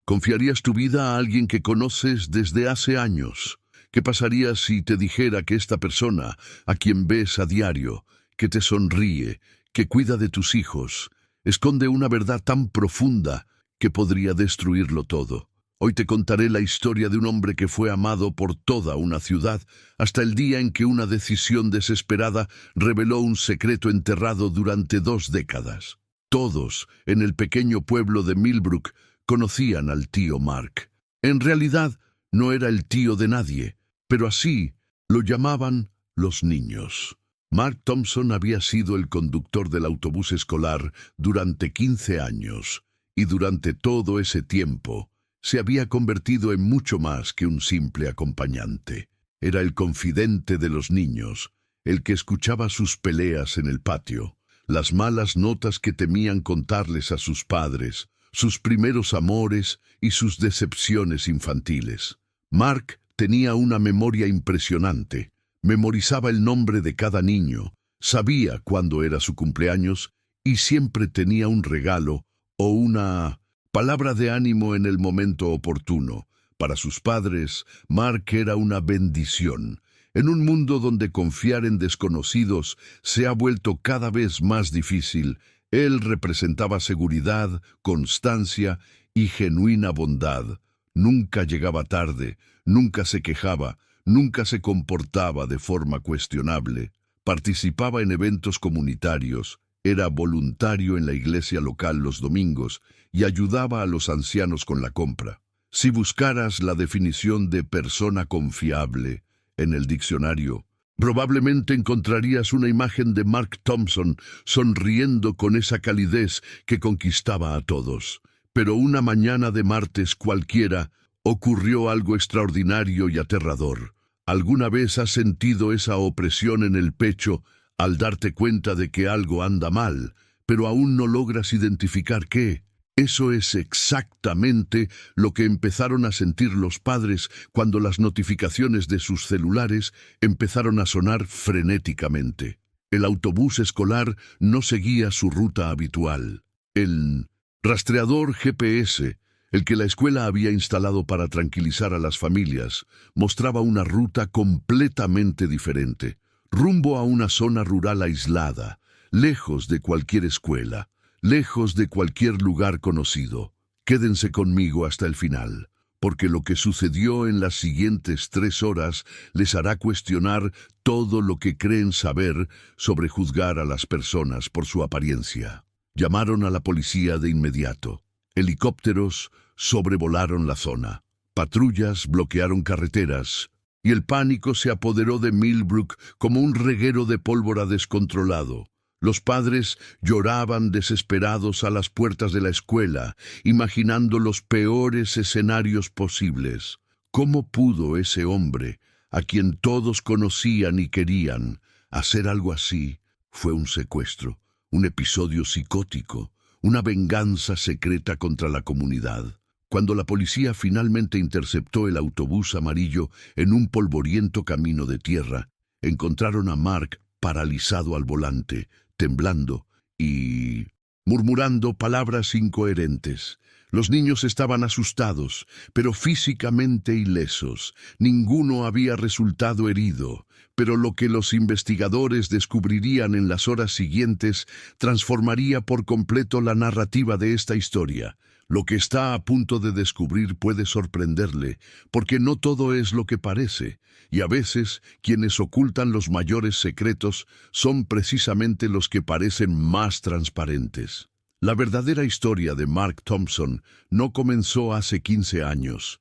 ¿Confiarías tu vida a alguien que conoces desde hace años? ¿Qué pasaría si te dijera que esta persona, a quien ves a diario, que te sonríe, que cuida de tus hijos, esconde una verdad tan profunda que podría destruirlo todo? Hoy te contaré la historia de un hombre que fue amado por toda una ciudad hasta el día en que una decisión desesperada reveló un secreto enterrado durante 2 décadas. Todos, en el pequeño pueblo de Millbrook, conocían al tío Mark. En realidad, no era el tío de nadie, pero así lo llamaban los niños. Mark Thompson había sido el conductor del autobús escolar durante 15 años, y durante todo ese tiempo se había convertido en mucho más que un simple acompañante. Era el confidente de los niños, el que escuchaba sus peleas en el patio, las malas notas que temían contarles a sus padres, sus primeros amores y sus decepciones infantiles. Mark tenía una memoria impresionante. Memorizaba el nombre de cada niño, sabía cuándo era su cumpleaños y siempre tenía un regalo o una palabra de ánimo en el momento oportuno. Para sus padres, Mark era una bendición. En un mundo donde confiar en desconocidos se ha vuelto cada vez más difícil, él representaba seguridad, constancia y genuina bondad. Nunca llegaba tarde, nunca se quejaba, nunca se comportaba de forma cuestionable. Participaba en eventos comunitarios, era voluntario en la iglesia local los domingos y ayudaba a los ancianos con la compra. Si buscaras la definición de persona confiable en el diccionario, probablemente encontrarías una imagen de Mark Thompson sonriendo con esa calidez que conquistaba a todos. Pero una mañana de martes cualquiera ocurrió algo extraordinario y aterrador. ¿Alguna vez has sentido esa opresión en el pecho al darte cuenta de que algo anda mal, pero aún no logras identificar qué? Eso es exactamente lo que empezaron a sentir los padres cuando las notificaciones de sus celulares empezaron a sonar frenéticamente. El autobús escolar no seguía su ruta habitual. El rastreador GPS, el que la escuela había instalado para tranquilizar a las familias, mostraba una ruta completamente diferente, rumbo a una zona rural aislada, lejos de cualquier escuela, lejos de cualquier lugar conocido. Quédense conmigo hasta el final, porque lo que sucedió en las siguientes 3 horas les hará cuestionar todo lo que creen saber sobre juzgar a las personas por su apariencia. Llamaron a la policía de inmediato. Helicópteros sobrevolaron la zona. Patrullas bloquearon carreteras, y el pánico se apoderó de Millbrook como un reguero de pólvora descontrolado. Los padres lloraban desesperados a las puertas de la escuela, imaginando los peores escenarios posibles. ¿Cómo pudo ese hombre, a quien todos conocían y querían, hacer algo así? Fue un secuestro, un episodio psicótico, una venganza secreta contra la comunidad. Cuando la policía finalmente interceptó el autobús amarillo en un polvoriento camino de tierra, encontraron a Mark paralizado al volante, temblando y murmurando palabras incoherentes. Los niños estaban asustados, pero físicamente ilesos. Ninguno había resultado herido, pero lo que los investigadores descubrirían en las horas siguientes transformaría por completo la narrativa de esta historia. Lo que está a punto de descubrir puede sorprenderle, porque no todo es lo que parece, y a veces quienes ocultan los mayores secretos son precisamente los que parecen más transparentes. La verdadera historia de Mark Thompson no comenzó hace 15 años.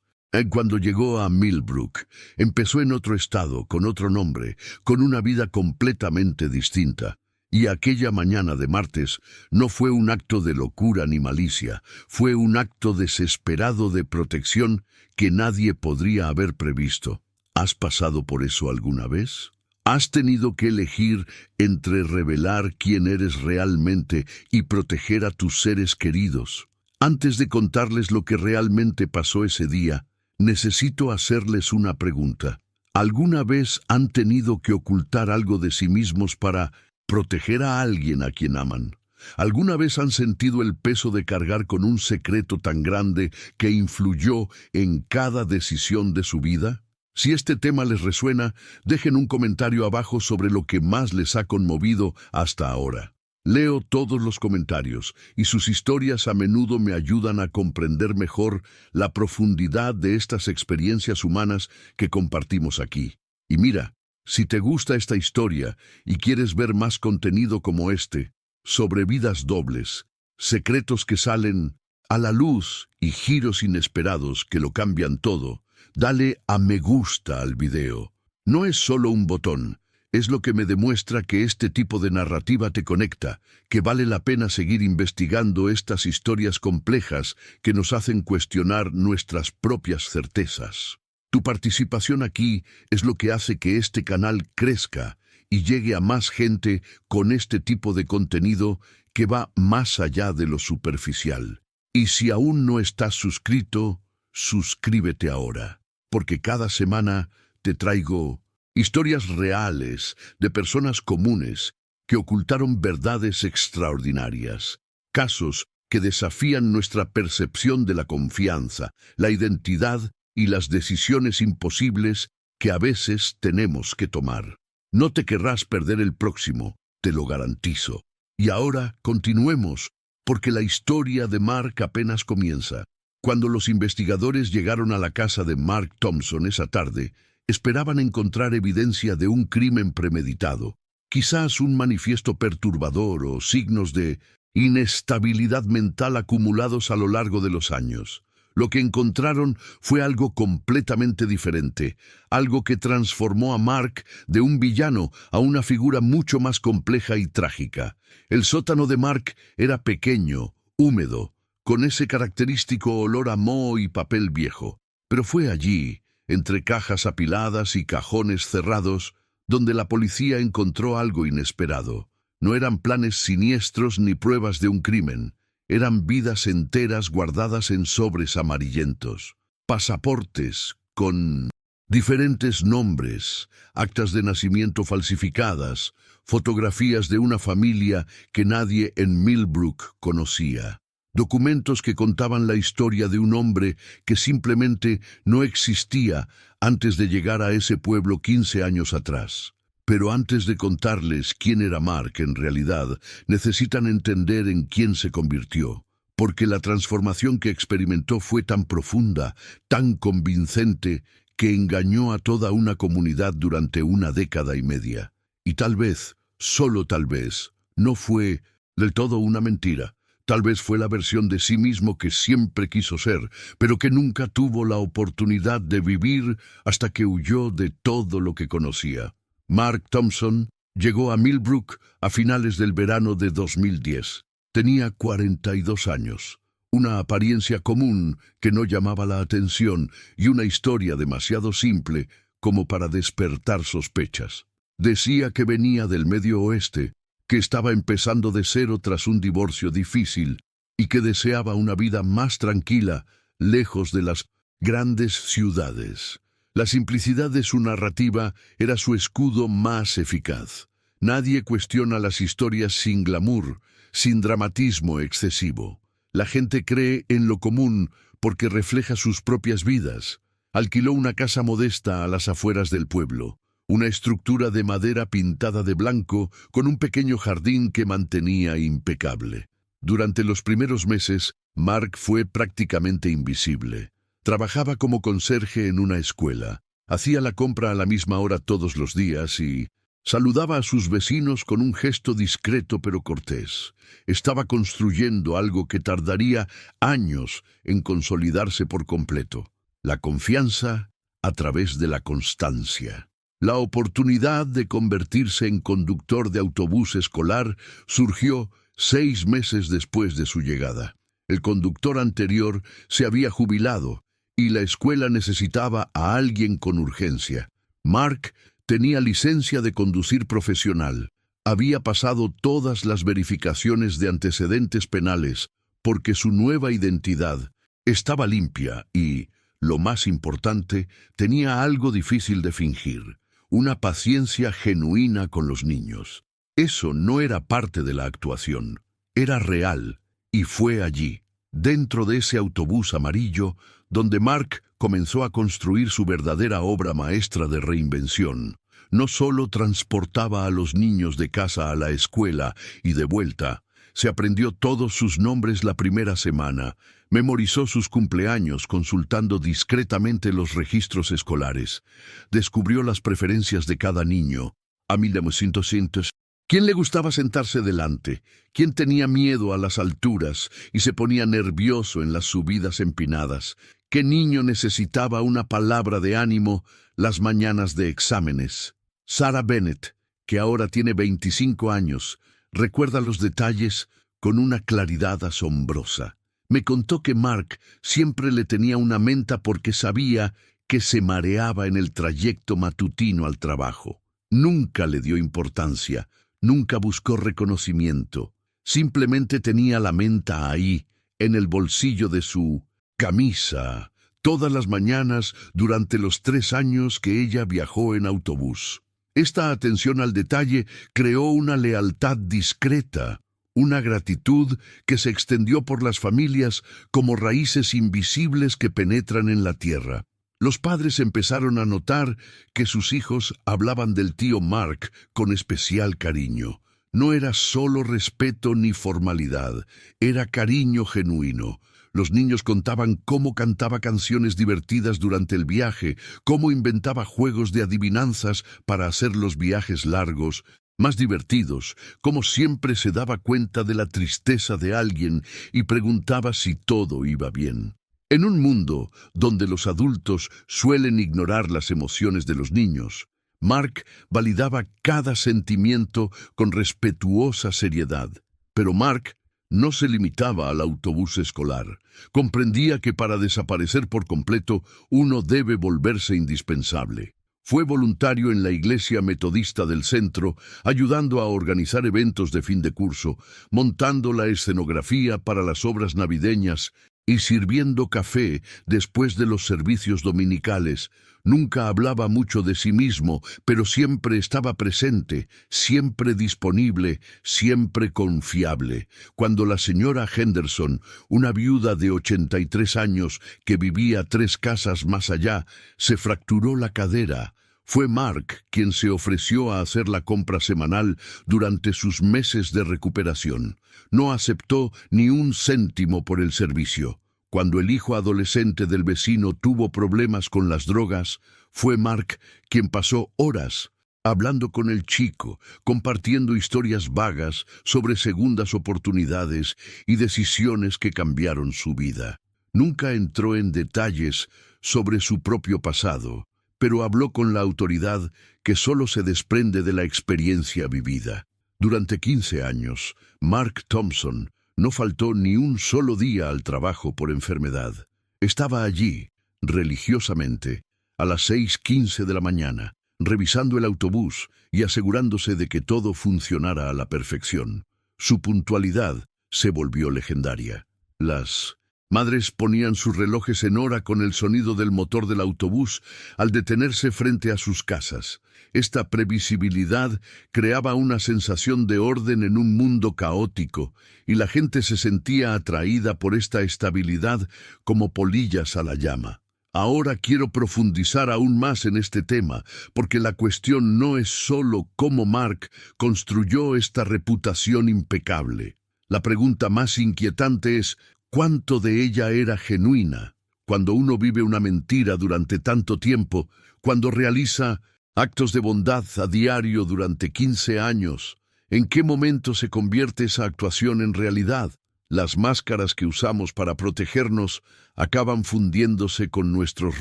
Cuando llegó a Millbrook, empezó en otro estado, con otro nombre, con una vida completamente distinta. Y aquella mañana de martes no fue un acto de locura ni malicia, fue un acto desesperado de protección que nadie podría haber previsto. ¿Has pasado por eso alguna vez? ¿Has tenido que elegir entre revelar quién eres realmente y proteger a tus seres queridos? Antes de contarles lo que realmente pasó ese día, necesito hacerles una pregunta. ¿Alguna vez han tenido que ocultar algo de sí mismos para proteger a alguien a quien aman? ¿Alguna vez han sentido el peso de cargar con un secreto tan grande que influyó en cada decisión de su vida? Si este tema les resuena, dejen un comentario abajo sobre lo que más les ha conmovido hasta ahora. Leo todos los comentarios y sus historias a menudo me ayudan a comprender mejor la profundidad de estas experiencias humanas que compartimos aquí. Y mira, si te gusta esta historia y quieres ver más contenido como este, sobre vidas dobles, secretos que salen a la luz y giros inesperados que lo cambian todo, dale a me gusta al video. No es solo un botón. Es lo que me demuestra que este tipo de narrativa te conecta, que vale la pena seguir investigando estas historias complejas que nos hacen cuestionar nuestras propias certezas. Tu participación aquí es lo que hace que este canal crezca y llegue a más gente con este tipo de contenido que va más allá de lo superficial. Y si aún no estás suscrito, suscríbete ahora, porque cada semana te traigo historias reales de personas comunes que ocultaron verdades extraordinarias, casos que desafían nuestra percepción de la confianza, la identidad y las decisiones imposibles que a veces tenemos que tomar. No te querrás perder el próximo, te lo garantizo. Y ahora continuemos, porque la historia de Mark apenas comienza. Cuando los investigadores llegaron a la casa de Mark Thompson esa tarde, esperaban encontrar evidencia de un crimen premeditado, quizás un manifiesto perturbador o signos de inestabilidad mental acumulados a lo largo de los años. Lo que encontraron fue algo completamente diferente, algo que transformó a Mark de un villano a una figura mucho más compleja y trágica. El sótano de Mark era pequeño, húmedo, con ese característico olor a moho y papel viejo. Pero fue allí, entre cajas apiladas y cajones cerrados, donde la policía encontró algo inesperado. No eran planes siniestros ni pruebas de un crimen. Eran vidas enteras guardadas en sobres amarillentos. Pasaportes con diferentes nombres, actas de nacimiento falsificadas, fotografías de una familia que nadie en Millbrook conocía. Documentos que contaban la historia de un hombre que simplemente no existía antes de llegar a ese pueblo 15 años atrás. Pero antes de contarles quién era Mark en realidad, necesitan entender en quién se convirtió, porque la transformación que experimentó fue tan profunda, tan convincente, que engañó a toda una comunidad durante una década y media. Y tal vez, solo tal vez, no fue del todo una mentira. Tal vez fue la versión de sí mismo que siempre quiso ser, pero que nunca tuvo la oportunidad de vivir hasta que huyó de todo lo que conocía. Mark Thompson llegó a Millbrook a finales del verano de 2010. Tenía 42 años, una apariencia común que no llamaba la atención y una historia demasiado simple como para despertar sospechas. Decía que venía del Medio Oeste, que estaba empezando de cero tras un divorcio difícil y que deseaba una vida más tranquila, lejos de las grandes ciudades. La simplicidad de su narrativa era su escudo más eficaz. Nadie cuestiona las historias sin glamour, sin dramatismo excesivo. La gente cree en lo común porque refleja sus propias vidas. Alquiló una casa modesta a las afueras del pueblo. Una estructura de madera pintada de blanco con un pequeño jardín que mantenía impecable. Durante los primeros meses, Mark fue prácticamente invisible. Trabajaba como conserje en una escuela. Hacía la compra a la misma hora todos los días y saludaba a sus vecinos con un gesto discreto pero cortés. Estaba construyendo algo que tardaría años en consolidarse por completo. La confianza a través de la constancia. La oportunidad de convertirse en conductor de autobús escolar surgió 6 meses después de su llegada. El conductor anterior se había jubilado y la escuela necesitaba a alguien con urgencia. Mark tenía licencia de conducir profesional. Había pasado todas las verificaciones de antecedentes penales porque su nueva identidad estaba limpia y, lo más importante, tenía algo difícil de fingir. Una paciencia genuina con los niños. Eso no era parte de la actuación. era real, y fue allí, dentro de ese autobús amarillo, donde Mark comenzó a construir su verdadera obra maestra de reinvención. No solo transportaba a los niños de casa a la escuela y de vuelta, se aprendió todos sus nombres la primera semana, memorizó sus cumpleaños consultando discretamente los registros escolares, descubrió las preferencias de cada niño. A 1900, ¿quién le gustaba sentarse delante? ¿Quién tenía miedo a las alturas y se ponía nervioso en las subidas empinadas? ¿Qué niño necesitaba una palabra de ánimo las mañanas de exámenes? Sarah Bennett, que ahora tiene 25 años, recuerda los detalles con una claridad asombrosa. Me contó que Mark siempre le tenía una menta porque sabía que se mareaba en el trayecto matutino al trabajo. Nunca le dio importancia, nunca buscó reconocimiento. Simplemente tenía la menta ahí, en el bolsillo de su camisa, todas las mañanas durante los 3 años que ella viajó en autobús. Esta atención al detalle creó una lealtad discreta, una gratitud que se extendió por las familias como raíces invisibles que penetran en la tierra. Los padres empezaron a notar que sus hijos hablaban del tío Mark con especial cariño. No era solo respeto ni formalidad, era cariño genuino. Los niños contaban cómo cantaba canciones divertidas durante el viaje, cómo inventaba juegos de adivinanzas para hacer los viajes largos más divertidos, cómo siempre se daba cuenta de la tristeza de alguien y preguntaba si todo iba bien. En un mundo donde los adultos suelen ignorar las emociones de los niños, Mark validaba cada sentimiento con respetuosa seriedad. Pero Mark no se limitaba al autobús escolar. Comprendía que para desaparecer por completo uno debe volverse indispensable. Fue voluntario en la iglesia metodista del centro, ayudando a organizar eventos de fin de curso, montando la escenografía para las obras navideñas y sirviendo café después de los servicios dominicales. Nunca hablaba mucho de sí mismo, pero siempre estaba presente, siempre disponible, siempre confiable. Cuando la señora Henderson, una viuda de 83 años que vivía 3 casas más allá, se fracturó la cadera, fue Mark quien se ofreció a hacer la compra semanal durante sus meses de recuperación. No aceptó ni un céntimo por el servicio. Cuando el hijo adolescente del vecino tuvo problemas con las drogas, fue Mark quien pasó horas hablando con el chico, compartiendo historias vagas sobre segundas oportunidades y decisiones que cambiaron su vida. Nunca entró en detalles sobre su propio pasado, pero habló con la autoridad que solo se desprende de la experiencia vivida. Durante 15 años, Mark Thompson no faltó ni un solo día al trabajo por enfermedad. Estaba allí, religiosamente, a las 6:15 de la mañana, revisando el autobús y asegurándose de que todo funcionara a la perfección. Su puntualidad se volvió legendaria. Las madres ponían sus relojes en hora con el sonido del motor del autobús al detenerse frente a sus casas. Esta previsibilidad creaba una sensación de orden en un mundo caótico, y la gente se sentía atraída por esta estabilidad como polillas a la llama. Ahora quiero profundizar aún más en este tema, porque la cuestión no es solo cómo Mark construyó esta reputación impecable. La pregunta más inquietante es, ¿cuánto de ella era genuina? Cuando uno vive una mentira durante tanto tiempo, cuando realiza actos de bondad a diario durante 15 años, ¿en qué momento se convierte esa actuación en realidad? Las máscaras que usamos para protegernos acaban fundiéndose con nuestros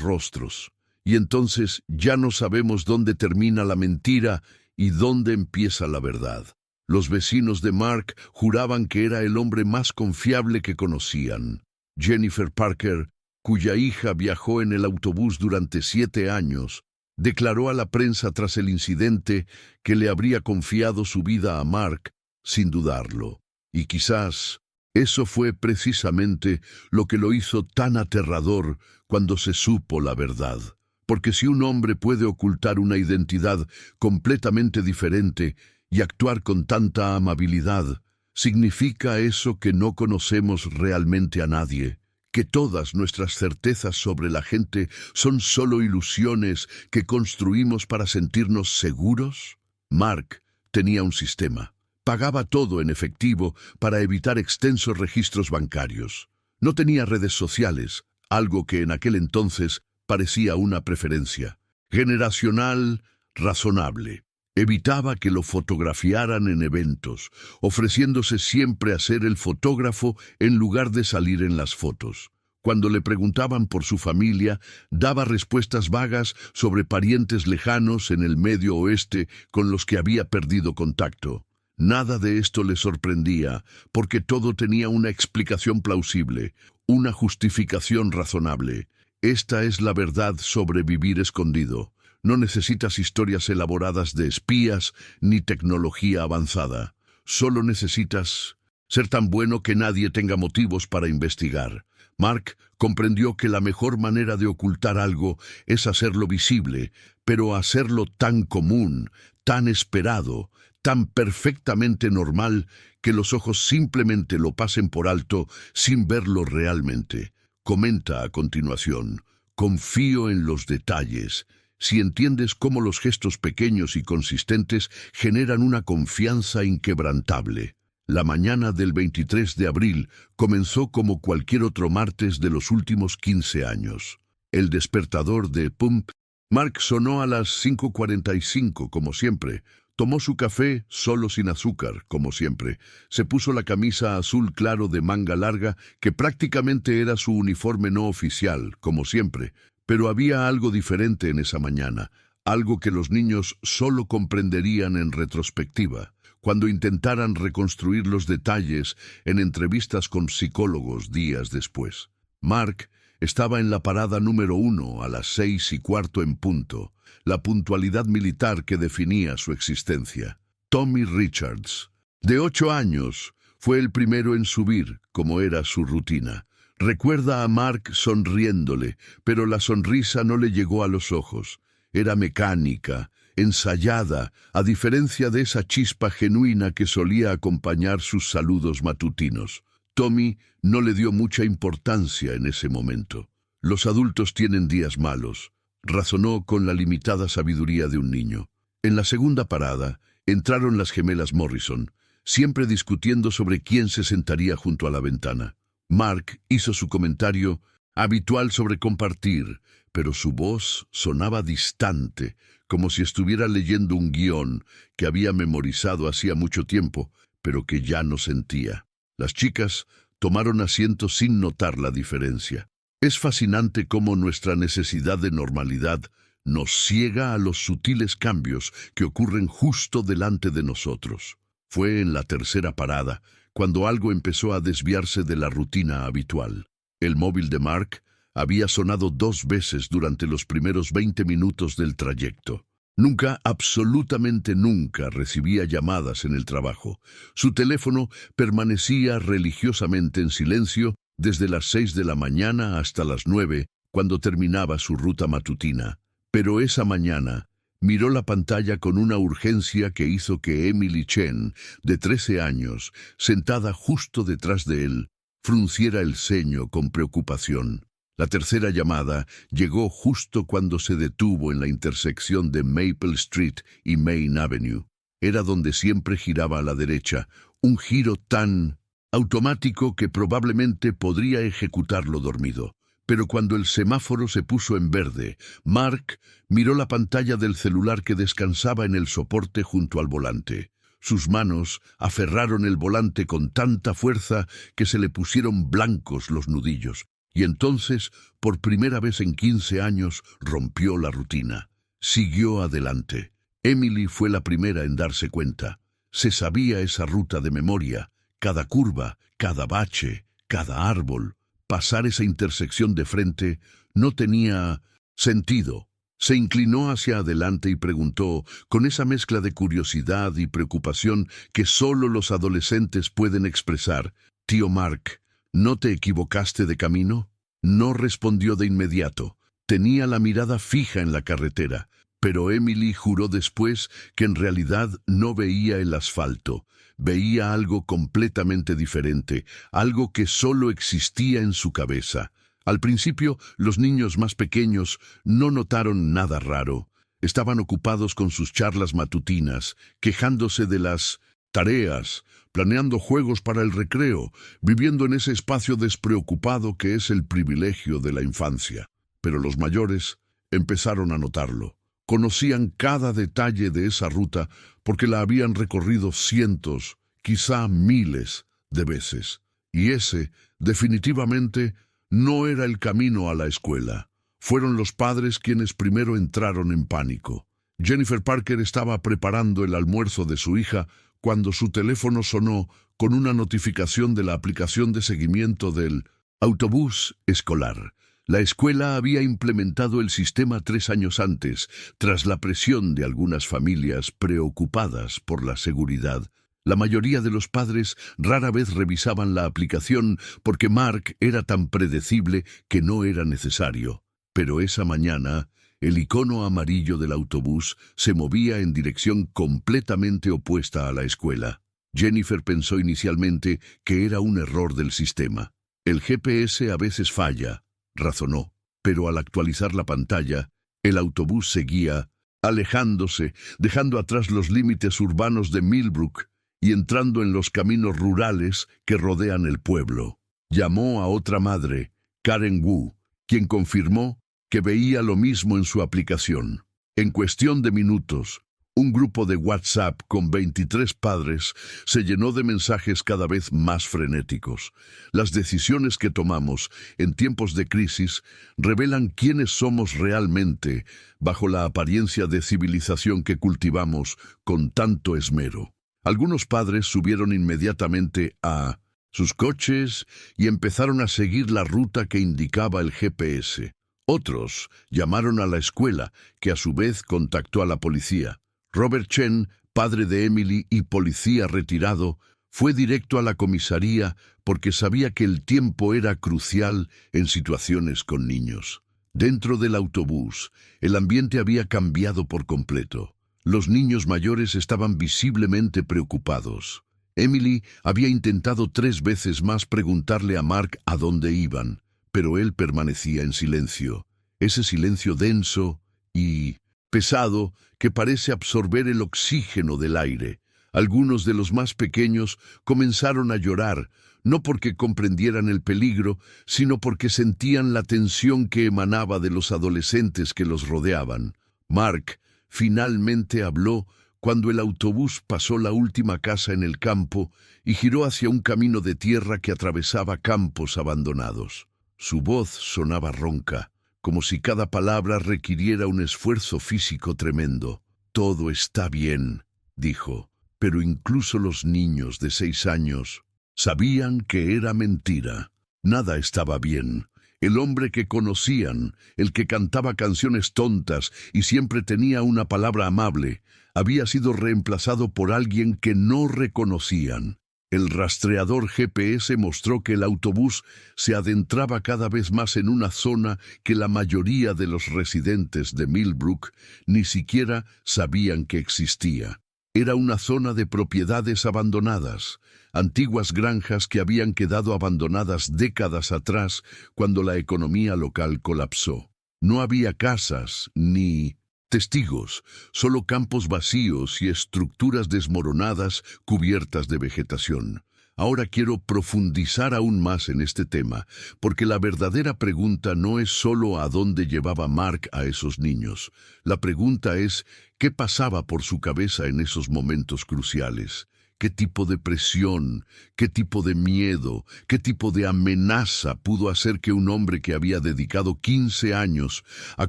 rostros, y entonces ya no sabemos dónde termina la mentira y dónde empieza la verdad. Los vecinos de Mark juraban que era el hombre más confiable que conocían. Jennifer Parker, cuya hija viajó en el autobús durante 7 años, declaró a la prensa tras el incidente que le habría confiado su vida a Mark sin dudarlo. Y quizás eso fue precisamente lo que lo hizo tan aterrador cuando se supo la verdad. Porque si un hombre puede ocultar una identidad completamente diferente y actuar con tanta amabilidad, ¿Significa eso que no conocemos realmente a nadie? ¿Que todas nuestras certezas sobre la gente son solo ilusiones que construimos para sentirnos seguros? Mark tenía un sistema. Pagaba todo en efectivo para evitar extensos registros bancarios. No tenía redes sociales, algo que en aquel entonces parecía una preferencia. Generacional, razonable. Evitaba que lo fotografiaran en eventos, ofreciéndose siempre a ser el fotógrafo en lugar de salir en las fotos. Cuando le preguntaban por su familia, daba respuestas vagas sobre parientes lejanos en el Medio Oeste con los que había perdido contacto. Nada de esto le sorprendía, porque todo tenía una explicación plausible, una justificación razonable. Esta es la verdad sobre vivir escondido. No necesitas historias elaboradas de espías ni tecnología avanzada. Solo necesitas ser tan bueno que nadie tenga motivos para investigar. Mark comprendió que la mejor manera de ocultar algo es hacerlo visible, pero hacerlo tan común, tan esperado, tan perfectamente normal que los ojos simplemente lo pasen por alto sin verlo realmente. Comenta a continuación: confío en los detalles. Si entiendes cómo los gestos pequeños y consistentes generan una confianza inquebrantable. La mañana del 23 de abril comenzó como cualquier otro martes de los últimos 15 años. El despertador de Pump. Mark sonó a las 5:45, como siempre. Tomó su café, solo sin azúcar, como siempre. Se puso la camisa azul claro de manga larga, que prácticamente era su uniforme no oficial, como siempre. Pero había algo diferente en esa mañana, algo que los niños solo comprenderían en retrospectiva, cuando intentaran reconstruir los detalles en entrevistas con psicólogos días después. Mark estaba en la parada número 1 a las 6:15 en punto, la puntualidad militar que definía su existencia. Tommy Richards, de 8 años, fue el primero en subir, como era su rutina. Recuerda a Mark sonriéndole, pero la sonrisa no le llegó a los ojos. Era mecánica, ensayada, a diferencia de esa chispa genuina que solía acompañar sus saludos matutinos. Tommy no le dio mucha importancia en ese momento. Los adultos tienen días malos, razonó con la limitada sabiduría de un niño. En la segunda parada entraron las gemelas Morrison, siempre discutiendo sobre quién se sentaría junto a la ventana. Mark hizo su comentario habitual sobre compartir, pero su voz sonaba distante, como si estuviera leyendo un guión que había memorizado hacía mucho tiempo, pero que ya no sentía. Las chicas tomaron asiento sin notar la diferencia. Es fascinante cómo nuestra necesidad de normalidad nos ciega a los sutiles cambios que ocurren justo delante de nosotros. Fue en la tercera parada, cuando algo empezó a desviarse de la rutina habitual. El móvil de Mark había sonado 2 veces durante los primeros 20 minutos del trayecto. Nunca, absolutamente nunca, recibía llamadas en el trabajo. Su teléfono permanecía religiosamente en silencio desde las 6 de la mañana hasta las 9, cuando terminaba su ruta matutina. Pero esa mañana miró la pantalla con una urgencia que hizo que Emily Chen, de 13 años, sentada justo detrás de él, frunciera el ceño con preocupación. La tercera llamada llegó justo cuando se detuvo en la intersección de Maple Street y Main Avenue. Era donde siempre giraba a la derecha, un giro tan automático que probablemente podría ejecutarlo dormido. Pero cuando el semáforo se puso en verde, Mark miró la pantalla del celular que descansaba en el soporte junto al volante. Sus manos aferraron el volante con tanta fuerza que se le pusieron blancos los nudillos. Y entonces, por primera vez en 15 años, rompió la rutina. Siguió adelante. Emily fue la primera en darse cuenta. Se sabía esa ruta de memoria, cada curva, cada bache, cada árbol. Pasar esa intersección de frente no tenía sentido. Se inclinó hacia adelante y preguntó, con esa mezcla de curiosidad y preocupación que solo los adolescentes pueden expresar: «Tío Mark, ¿no te equivocaste de camino?». No respondió de inmediato. Tenía la mirada fija en la carretera, Pero Emily juró después que en realidad no veía el asfalto. Veía algo completamente diferente, algo que solo existía en su cabeza. Al principio, los niños más pequeños no notaron nada raro. Estaban ocupados con sus charlas matutinas, quejándose de las tareas, planeando juegos para el recreo, viviendo en ese espacio despreocupado que es el privilegio de la infancia. Pero los mayores empezaron a notarlo. Conocían cada detalle de esa ruta porque la habían recorrido cientos, quizá miles de veces. Y ese, definitivamente, no era el camino a la escuela. Fueron los padres quienes primero entraron en pánico. Jennifer Parker estaba preparando el almuerzo de su hija cuando su teléfono sonó con una notificación de la aplicación de seguimiento del autobús escolar. La escuela había implementado el sistema 3 años antes, tras la presión de algunas familias preocupadas por la seguridad. La mayoría de los padres rara vez revisaban la aplicación porque Mark era tan predecible que no era necesario. Pero esa mañana, el icono amarillo del autobús se movía en dirección completamente opuesta a la escuela. Jennifer pensó inicialmente que era un error del sistema. El GPS a veces falla, razonó, pero al actualizar la pantalla, el autobús seguía alejándose, dejando atrás los límites urbanos de Millbrook y entrando en los caminos rurales que rodean el pueblo. Llamó a otra madre, Karen Wu, quien confirmó que veía lo mismo en su aplicación. En cuestión de minutos, un grupo de WhatsApp con 23 padres se llenó de mensajes cada vez más frenéticos. Las decisiones que tomamos en tiempos de crisis revelan quiénes somos realmente bajo la apariencia de civilización que cultivamos con tanto esmero. Algunos padres subieron inmediatamente a sus coches y empezaron a seguir la ruta que indicaba el GPS. Otros llamaron a la escuela, que a su vez contactó a la policía. Robert Chen, padre de Emily y policía retirado, fue directo a la comisaría porque sabía que el tiempo era crucial en situaciones con niños. Dentro del autobús, el ambiente había cambiado por completo. Los niños mayores estaban visiblemente preocupados. Emily había intentado 3 veces más preguntarle a Mark a dónde iban, pero él permanecía en silencio. Ese silencio denso y pesado que parece absorber el oxígeno del aire. Algunos de los más pequeños comenzaron a llorar, no porque comprendieran el peligro, sino porque sentían la tensión que emanaba de los adolescentes que los rodeaban. Mark finalmente habló cuando el autobús pasó la última casa en el campo y giró hacia un camino de tierra que atravesaba campos abandonados. Su voz sonaba ronca, como si cada palabra requiriera un esfuerzo físico tremendo. «Todo está bien», dijo, pero incluso los niños de 6 años sabían que era mentira. Nada estaba bien. El hombre que conocían, el que cantaba canciones tontas y siempre tenía una palabra amable, había sido reemplazado por alguien que no reconocían. El rastreador GPS mostró que el autobús se adentraba cada vez más en una zona que la mayoría de los residentes de Millbrook ni siquiera sabían que existía. Era una zona de propiedades abandonadas, antiguas granjas que habían quedado abandonadas décadas atrás cuando la economía local colapsó. No había casas ni testigos, solo campos vacíos y estructuras desmoronadas cubiertas de vegetación. Ahora quiero profundizar aún más en este tema, porque la verdadera pregunta no es solo a dónde llevaba Mark a esos niños. La pregunta es, ¿qué pasaba por su cabeza en esos momentos cruciales? ¿Qué tipo de presión, qué tipo de miedo, qué tipo de amenaza pudo hacer que un hombre que había dedicado 15 años a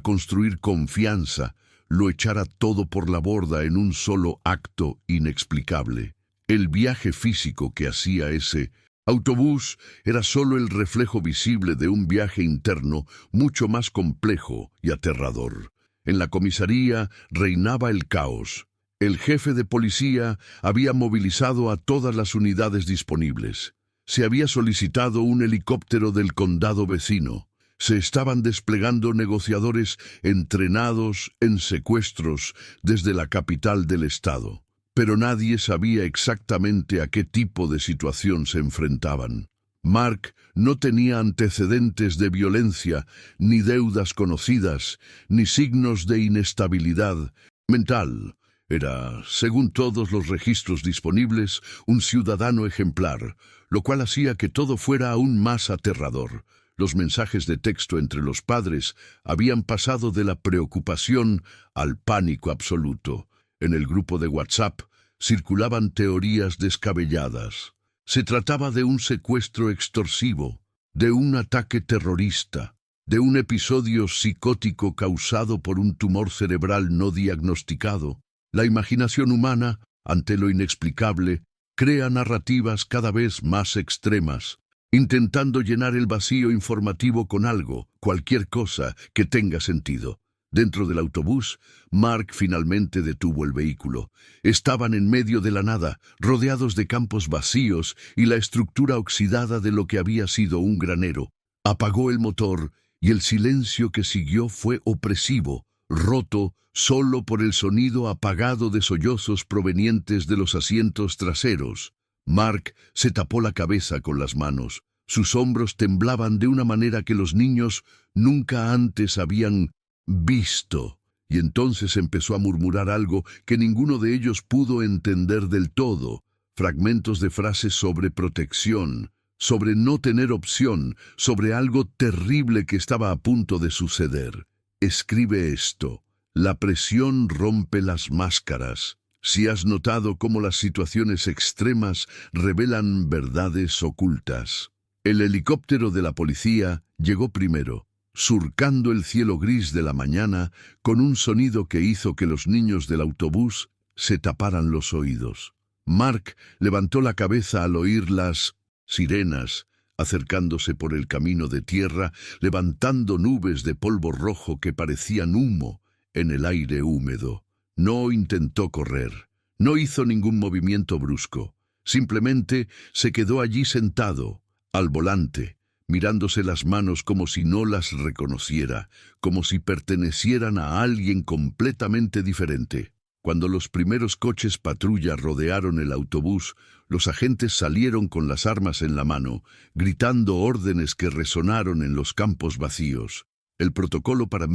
construir confianza lo echara todo por la borda en un solo acto inexplicable? El viaje físico que hacía ese autobús era solo el reflejo visible de un viaje interno mucho más complejo y aterrador. En la comisaría reinaba el caos. El jefe de policía había movilizado a todas las unidades disponibles. Se había solicitado un helicóptero del condado vecino. Se estaban desplegando negociadores entrenados en secuestros desde la capital del estado, pero nadie sabía exactamente a qué tipo de situación se enfrentaban. Mark no tenía antecedentes de violencia, ni deudas conocidas, ni signos de inestabilidad mental. Era, según todos los registros disponibles, un ciudadano ejemplar, lo cual hacía que todo fuera aún más aterrador. Los mensajes de texto entre los padres habían pasado de la preocupación al pánico absoluto. En el grupo de WhatsApp circulaban teorías descabelladas. Se trataba de un secuestro extorsivo, de un ataque terrorista, de un episodio psicótico causado por un tumor cerebral no diagnosticado. La imaginación humana, ante lo inexplicable, crea narrativas cada vez más extremas, intentando llenar el vacío informativo con algo, cualquier cosa que tenga sentido. Dentro del autobús, Mark finalmente detuvo el vehículo. Estaban en medio de la nada, rodeados de campos vacíos y la estructura oxidada de lo que había sido un granero. Apagó el motor y el silencio que siguió fue opresivo, roto solo por el sonido apagado de sollozos provenientes de los asientos traseros. Mark se tapó la cabeza con las manos. Sus hombros temblaban de una manera que los niños nunca antes habían visto, y entonces empezó a murmurar algo que ninguno de ellos pudo entender del todo, fragmentos de frases sobre protección, sobre no tener opción, sobre algo terrible que estaba a punto de suceder. Escribe esto: la presión rompe las máscaras. Si has notado cómo las situaciones extremas revelan verdades ocultas. El helicóptero de la policía llegó primero, surcando el cielo gris de la mañana con un sonido que hizo que los niños del autobús se taparan los oídos. Mark levantó la cabeza al oír las sirenas acercándose por el camino de tierra, levantando nubes de polvo rojo que parecían humo en el aire húmedo. No intentó correr, no hizo ningún movimiento brusco, simplemente se quedó allí sentado, al volante, mirándose las manos como si no las reconociera, como si pertenecieran a alguien completamente diferente. Cuando los primeros coches patrulla rodearon el autobús, los agentes salieron con las armas en la mano, gritando órdenes que resonaron en los campos vacíos. El protocolo para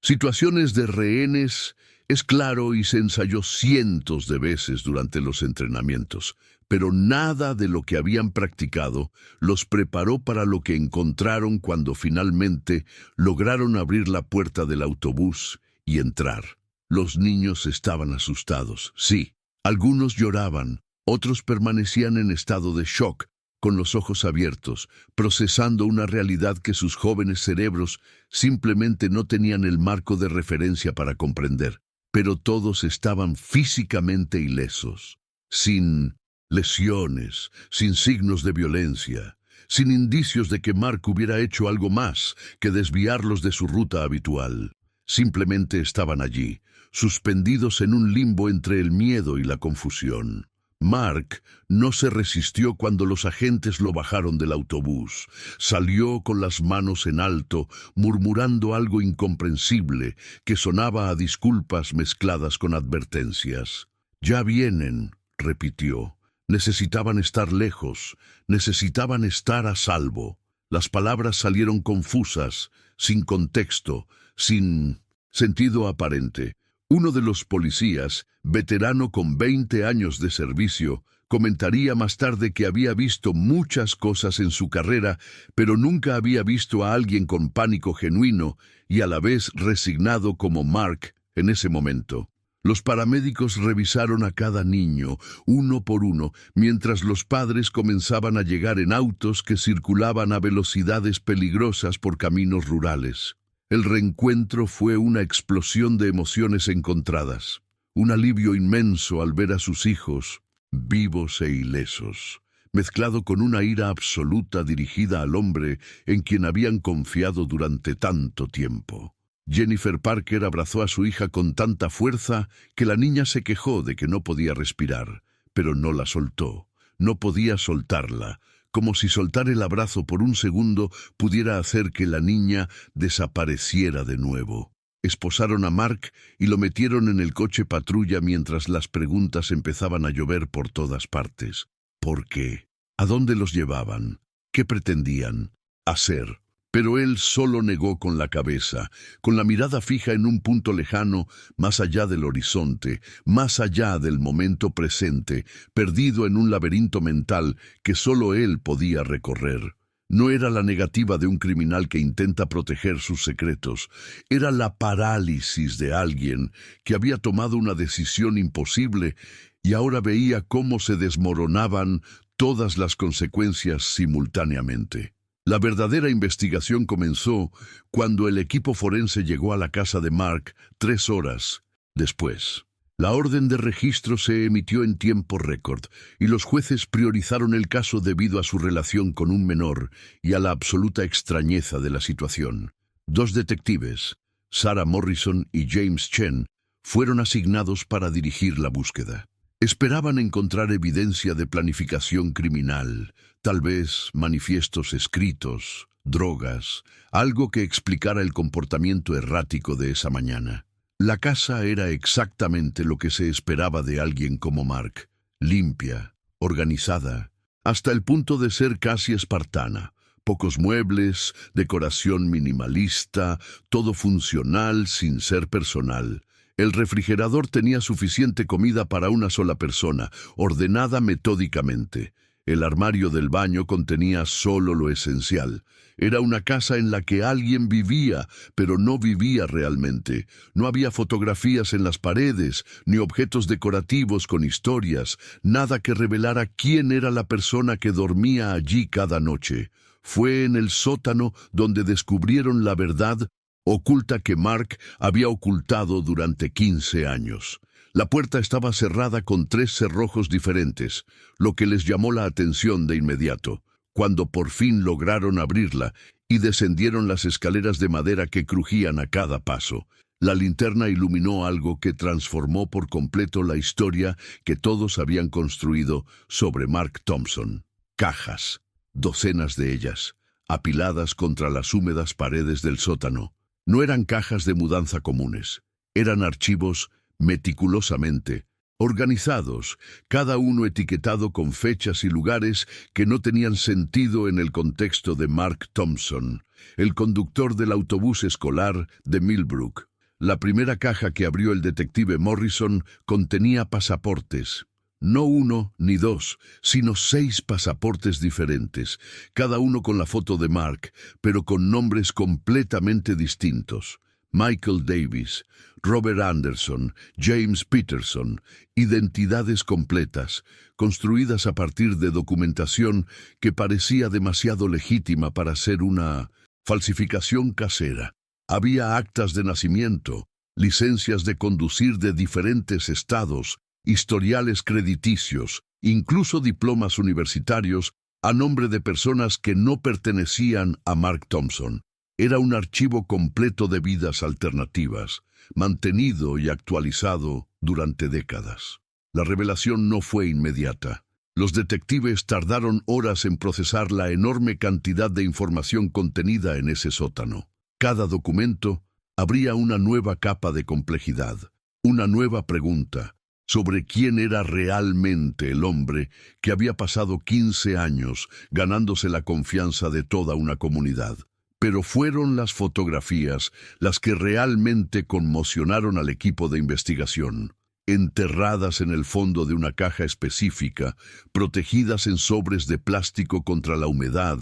situaciones de rehenes es claro y se ensayó cientos de veces durante los entrenamientos, pero nada de lo que habían practicado los preparó para lo que encontraron cuando finalmente lograron abrir la puerta del autobús y entrar. Los niños estaban asustados, sí. Algunos lloraban, otros permanecían en estado de shock, con los ojos abiertos, procesando una realidad que sus jóvenes cerebros simplemente no tenían el marco de referencia para comprender. Pero todos estaban físicamente ilesos, sin lesiones, sin signos de violencia, sin indicios de que Mark hubiera hecho algo más que desviarlos de su ruta habitual. Simplemente estaban allí, suspendidos en un limbo entre el miedo y la confusión. Mark no se resistió cuando los agentes lo bajaron del autobús. Salió con las manos en alto, murmurando algo incomprensible que sonaba a disculpas mezcladas con advertencias. «Ya vienen», repitió. Necesitaban estar lejos, necesitaban estar a salvo. Las palabras salieron confusas, sin contexto, sin sentido aparente. Uno de los policías, veterano con 20 años de servicio, comentaría más tarde que había visto muchas cosas en su carrera, pero nunca había visto a alguien con pánico genuino y a la vez resignado como Mark en ese momento. Los paramédicos revisaron a cada niño, uno por uno, mientras los padres comenzaban a llegar en autos que circulaban a velocidades peligrosas por caminos rurales. El reencuentro fue una explosión de emociones encontradas, un alivio inmenso al ver a sus hijos vivos e ilesos, mezclado con una ira absoluta dirigida al hombre en quien habían confiado durante tanto tiempo. Jennifer Parker abrazó a su hija con tanta fuerza que la niña se quejó de que no podía respirar, pero no la soltó. No podía soltarla. como si soltar el abrazo por un segundo pudiera hacer que la niña desapareciera de nuevo. Esposaron a Mark y lo metieron en el coche patrulla mientras las preguntas empezaban a llover por todas partes. ¿Por qué? ¿A dónde los llevaban? ¿Qué pretendían hacer? Pero él solo negó con la cabeza, con la mirada fija en un punto lejano, más allá del horizonte, más allá del momento presente, perdido en un laberinto mental que solo él podía recorrer. No era la negativa de un criminal que intenta proteger sus secretos, era la parálisis de alguien que había tomado una decisión imposible y ahora veía cómo se desmoronaban todas las consecuencias simultáneamente. La verdadera investigación comenzó cuando el equipo forense llegó a la casa de Mark 3 horas después. La orden de registro se emitió en tiempo récord y los jueces priorizaron el caso debido a su relación con un menor y a la absoluta extrañeza de la situación. 2 detectives, Sarah Morrison y James Chen, fueron asignados para dirigir la búsqueda. Esperaban encontrar evidencia de planificación criminal, tal vez manifiestos escritos, drogas, algo que explicara el comportamiento errático de esa mañana. La casa era exactamente lo que se esperaba de alguien como Mark, limpia, organizada, hasta el punto de ser casi espartana. Pocos muebles, decoración minimalista, todo funcional sin ser personal. El refrigerador tenía suficiente comida para una sola persona, ordenada metódicamente. El armario del baño contenía solo lo esencial. Era una casa en la que alguien vivía, pero no vivía realmente. No había fotografías en las paredes, ni objetos decorativos con historias, nada que revelara quién era la persona que dormía allí cada noche. Fue en el sótano donde descubrieron la verdad oculta que Mark había ocultado durante 15 años. La puerta estaba cerrada con 3 cerrojos diferentes, lo que les llamó la atención de inmediato. Cuando por fin lograron abrirla y descendieron las escaleras de madera que crujían a cada paso, la linterna iluminó algo que transformó por completo la historia que todos habían construido sobre Mark Thompson. Cajas, docenas de ellas, apiladas contra las húmedas paredes del sótano. No eran cajas de mudanza comunes, eran archivos meticulosamente organizados, cada uno etiquetado con fechas y lugares que no tenían sentido en el contexto de Mark Thompson, el conductor del autobús escolar de Millbrook. La primera caja que abrió el detective Morrison contenía pasaportes. No 1 ni 2, sino 6 pasaportes diferentes, cada uno con la foto de Mark, pero con nombres completamente distintos. Michael Davis, Robert Anderson, James Peterson, identidades completas, construidas a partir de documentación que parecía demasiado legítima para ser una falsificación casera. Había actas de nacimiento, licencias de conducir de diferentes estados, historiales crediticios, incluso diplomas universitarios a nombre de personas que no pertenecían a Mark Thompson. Era un archivo completo de vidas alternativas, mantenido y actualizado durante décadas. La revelación no fue inmediata. Los detectives tardaron horas en procesar la enorme cantidad de información contenida en ese sótano. Cada documento abría una nueva capa de complejidad, una nueva pregunta sobre quién era realmente el hombre que había pasado 15 años ganándose la confianza de toda una comunidad. Pero fueron las fotografías las que realmente conmocionaron al equipo de investigación. Enterradas en el fondo de una caja específica, protegidas en sobres de plástico contra la humedad,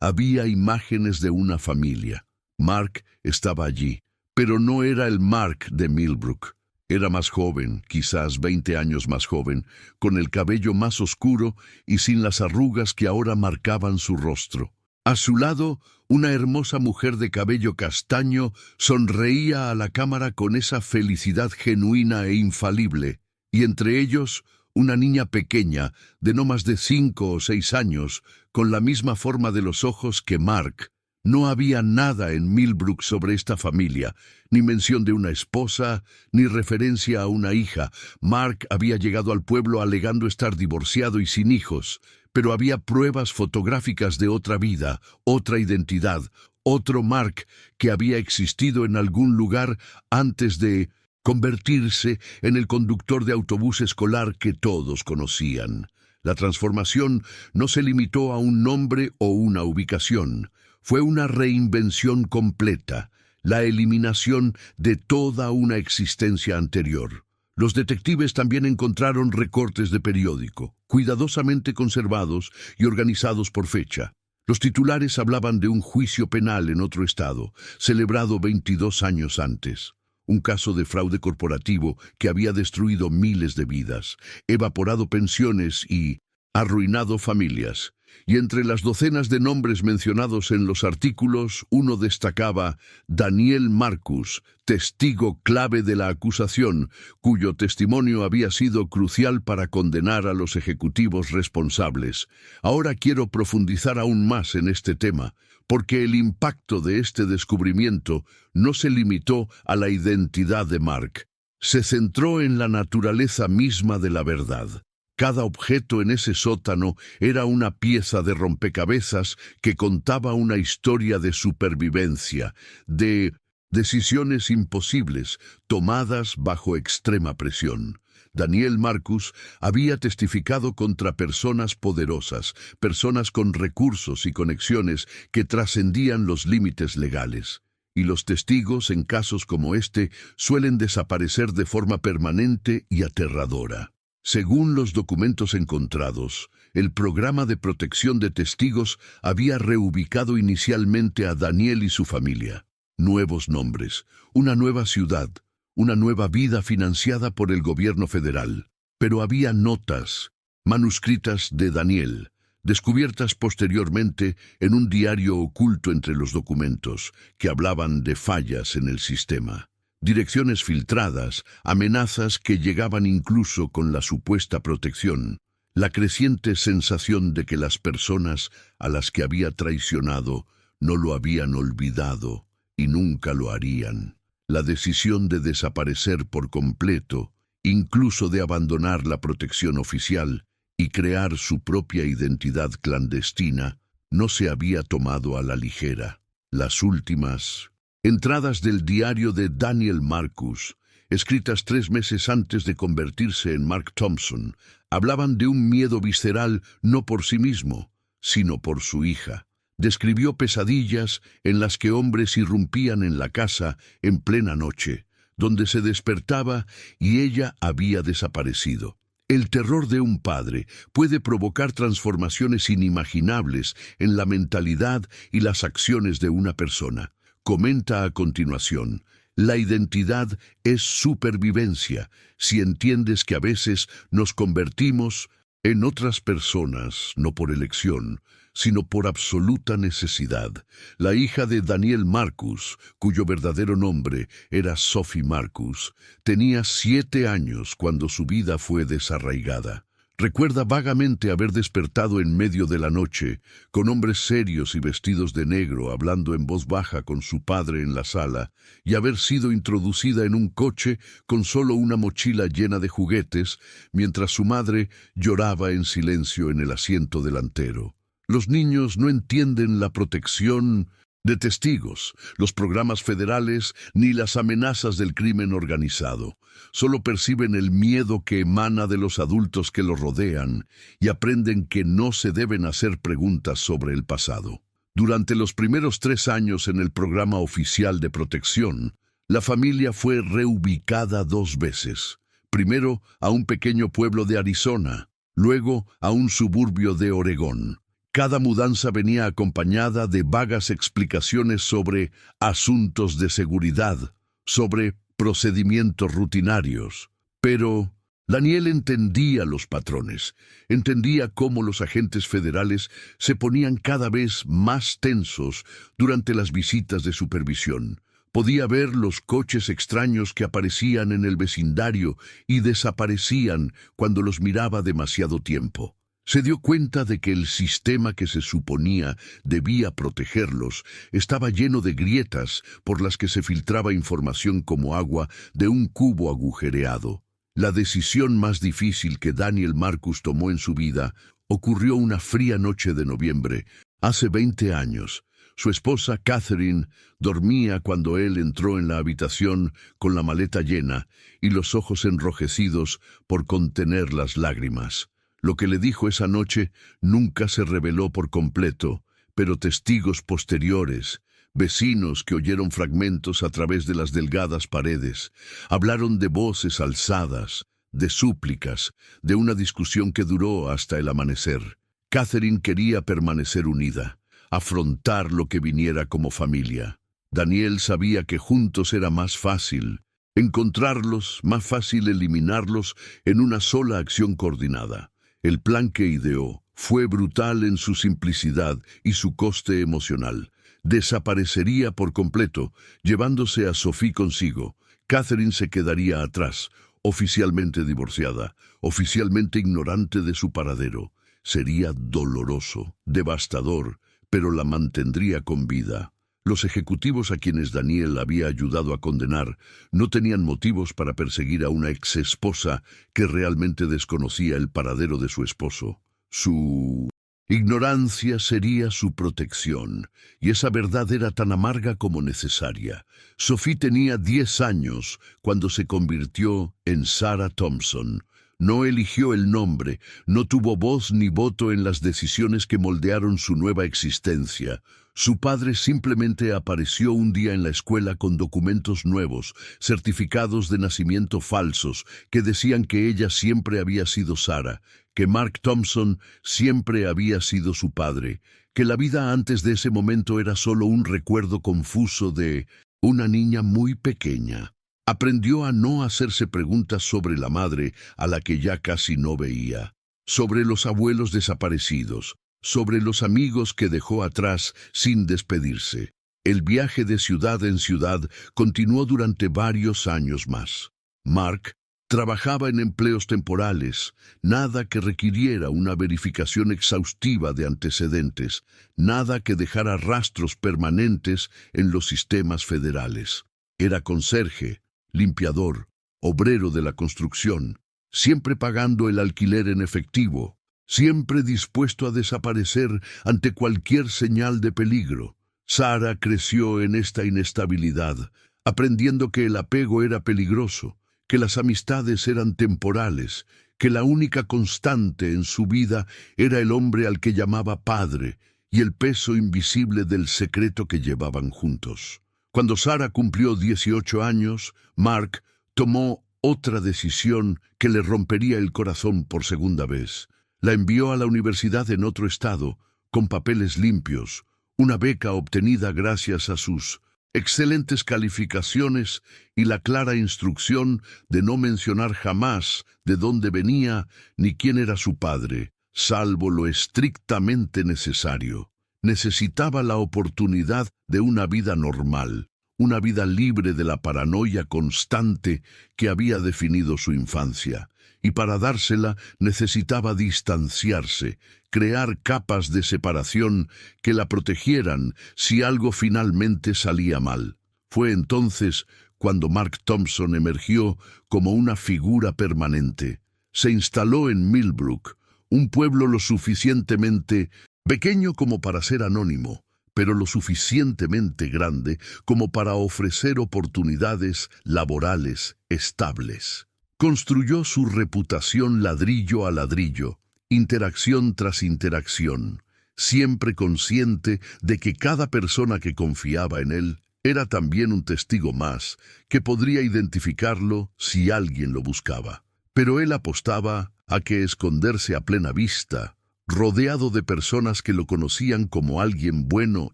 había imágenes de una familia. Mark estaba allí, pero no era el Mark de Millbrook. Era más joven, quizás 20 años más joven, con el cabello más oscuro y sin las arrugas que ahora marcaban su rostro. A su lado, una hermosa mujer de cabello castaño sonreía a la cámara con esa felicidad genuina e infalible, y entre ellos, una niña pequeña, de no más de 5 o 6 años, con la misma forma de los ojos que Mark. No había nada en Millbrook sobre esta familia, ni mención de una esposa, ni referencia a una hija. Mark había llegado al pueblo alegando estar divorciado y sin hijos, pero había pruebas fotográficas de otra vida, otra identidad, otro Mark que había existido en algún lugar antes de convertirse en el conductor de autobús escolar que todos conocían. La transformación no se limitó a un nombre o una ubicación. Fue una reinvención completa, la eliminación de toda una existencia anterior. Los detectives también encontraron recortes de periódico, cuidadosamente conservados y organizados por fecha. Los titulares hablaban de un juicio penal en otro estado, celebrado 22 años antes. Un caso de fraude corporativo que había destruido miles de vidas, evaporado pensiones y arruinado familias. Y entre las docenas de nombres mencionados en los artículos, uno destacaba Daniel Marcus, testigo clave de la acusación, cuyo testimonio había sido crucial para condenar a los ejecutivos responsables. Ahora quiero profundizar aún más en este tema, porque el impacto de este descubrimiento no se limitó a la identidad de Mark. Se centró en la naturaleza misma de la verdad. Cada objeto en ese sótano era una pieza de rompecabezas que contaba una historia de supervivencia, de decisiones imposibles tomadas bajo extrema presión. Daniel Marcus había testificado contra personas poderosas, personas con recursos y conexiones que trascendían los límites legales. Y los testigos en casos como este suelen desaparecer de forma permanente y aterradora. Según los documentos encontrados, el programa de protección de testigos había reubicado inicialmente a Daniel y su familia. Nuevos nombres, una nueva ciudad, una nueva vida financiada por el gobierno federal. Pero había notas, manuscritas de Daniel, descubiertas posteriormente en un diario oculto entre los documentos, que hablaban de fallas en el sistema. Direcciones filtradas, amenazas que llegaban incluso con la supuesta protección, la creciente sensación de que las personas a las que había traicionado no lo habían olvidado y nunca lo harían. La decisión de desaparecer por completo, incluso de abandonar la protección oficial y crear su propia identidad clandestina, no se había tomado a la ligera. Las últimas entradas del diario de Daniel Marcus, escritas 3 meses antes de convertirse en Mark Thompson, hablaban de un miedo visceral no por sí mismo, sino por su hija. Describió pesadillas en las que hombres irrumpían en la casa en plena noche, donde se despertaba y ella había desaparecido. El terror de un padre puede provocar transformaciones inimaginables en la mentalidad y las acciones de una persona. Comenta a continuación, la identidad es supervivencia, si entiendes que a veces nos convertimos en otras personas, no por elección, sino por absoluta necesidad. La hija de Daniel Marcus, cuyo verdadero nombre era Sophie Marcus, tenía 7 años cuando su vida fue desarraigada. Recuerda vagamente haber despertado en medio de la noche, con hombres serios y vestidos de negro hablando en voz baja con su padre en la sala, y haber sido introducida en un coche con solo una mochila llena de juguetes, mientras su madre lloraba en silencio en el asiento delantero. Los niños no entienden la protección de testigos, los programas federales ni las amenazas del crimen organizado. Solo perciben el miedo que emana de los adultos que los rodean y aprenden que no se deben hacer preguntas sobre el pasado. Durante los primeros 3 años en el programa oficial de protección, la familia fue reubicada 2 veces. Primero a un pequeño pueblo de Arizona, luego a un suburbio de Oregón. Cada mudanza venía acompañada de vagas explicaciones sobre asuntos de seguridad, sobre procedimientos rutinarios. Pero Daniel entendía los patrones, entendía cómo los agentes federales se ponían cada vez más tensos durante las visitas de supervisión. Podía ver los coches extraños que aparecían en el vecindario y desaparecían cuando los miraba demasiado tiempo. Se dio cuenta de que el sistema que se suponía debía protegerlos estaba lleno de grietas por las que se filtraba información como agua de un cubo agujereado. La decisión más difícil que Daniel Marcus tomó en su vida ocurrió una fría noche de noviembre, hace 20 años. Su esposa, Catherine, dormía cuando él entró en la habitación con la maleta llena y los ojos enrojecidos por contener las lágrimas. Lo que le dijo esa noche nunca se reveló por completo, pero testigos posteriores, vecinos que oyeron fragmentos a través de las delgadas paredes, hablaron de voces alzadas, de súplicas, de una discusión que duró hasta el amanecer. Catherine quería permanecer unida, afrontar lo que viniera como familia. Daniel sabía que juntos era más fácil encontrarlos, más fácil eliminarlos en una sola acción coordinada. El plan que ideó fue brutal en su simplicidad y su coste emocional. Desaparecería por completo, llevándose a Sophie consigo. Catherine se quedaría atrás, oficialmente divorciada, oficialmente ignorante de su paradero. Sería doloroso, devastador, pero la mantendría con vida. Los ejecutivos a quienes Daniel había ayudado a condenar no tenían motivos para perseguir a una exesposa que realmente desconocía el paradero de su esposo. Su ignorancia sería su protección, y esa verdad era tan amarga como necesaria. Sophie tenía 10 años cuando se convirtió en Sarah Thompson. No eligió el nombre, no tuvo voz ni voto en las decisiones que moldearon su nueva existencia. Su padre simplemente apareció un día en la escuela con documentos nuevos, certificados de nacimiento falsos, que decían que ella siempre había sido Sarah, que Mark Thompson siempre había sido su padre, que la vida antes de ese momento era solo un recuerdo confuso de una niña muy pequeña. Aprendió a no hacerse preguntas sobre la madre a la que ya casi no veía, sobre los abuelos desaparecidos, sobre los amigos que dejó atrás sin despedirse. El viaje de ciudad en ciudad continuó durante varios años más. Mark trabajaba en empleos temporales, nada que requiriera una verificación exhaustiva de antecedentes, nada que dejara rastros permanentes en los sistemas federales. Era conserje, limpiador, obrero de la construcción, siempre pagando el alquiler en efectivo, siempre dispuesto a desaparecer ante cualquier señal de peligro. Sarah creció en esta inestabilidad, aprendiendo que el apego era peligroso, que las amistades eran temporales, que la única constante en su vida era el hombre al que llamaba padre y el peso invisible del secreto que llevaban juntos. Cuando Sarah cumplió 18 años, Mark tomó otra decisión que le rompería el corazón por segunda vez. La envió a la universidad en otro estado, con papeles limpios, una beca obtenida gracias a sus excelentes calificaciones y la clara instrucción de no mencionar jamás de dónde venía ni quién era su padre, salvo lo estrictamente necesario. Necesitaba la oportunidad de una vida normal, una vida libre de la paranoia constante que había definido su infancia, y para dársela necesitaba distanciarse, crear capas de separación que la protegieran si algo finalmente salía mal. Fue entonces cuando Mark Thompson emergió como una figura permanente. Se instaló en Millbrook, un pueblo lo suficientemente pequeño como para ser anónimo, pero lo suficientemente grande como para ofrecer oportunidades laborales estables. Construyó su reputación ladrillo a ladrillo, interacción tras interacción, siempre consciente de que cada persona que confiaba en él era también un testigo más que podría identificarlo si alguien lo buscaba. Pero él apostaba a que esconderse a plena vista, rodeado de personas que lo conocían como alguien bueno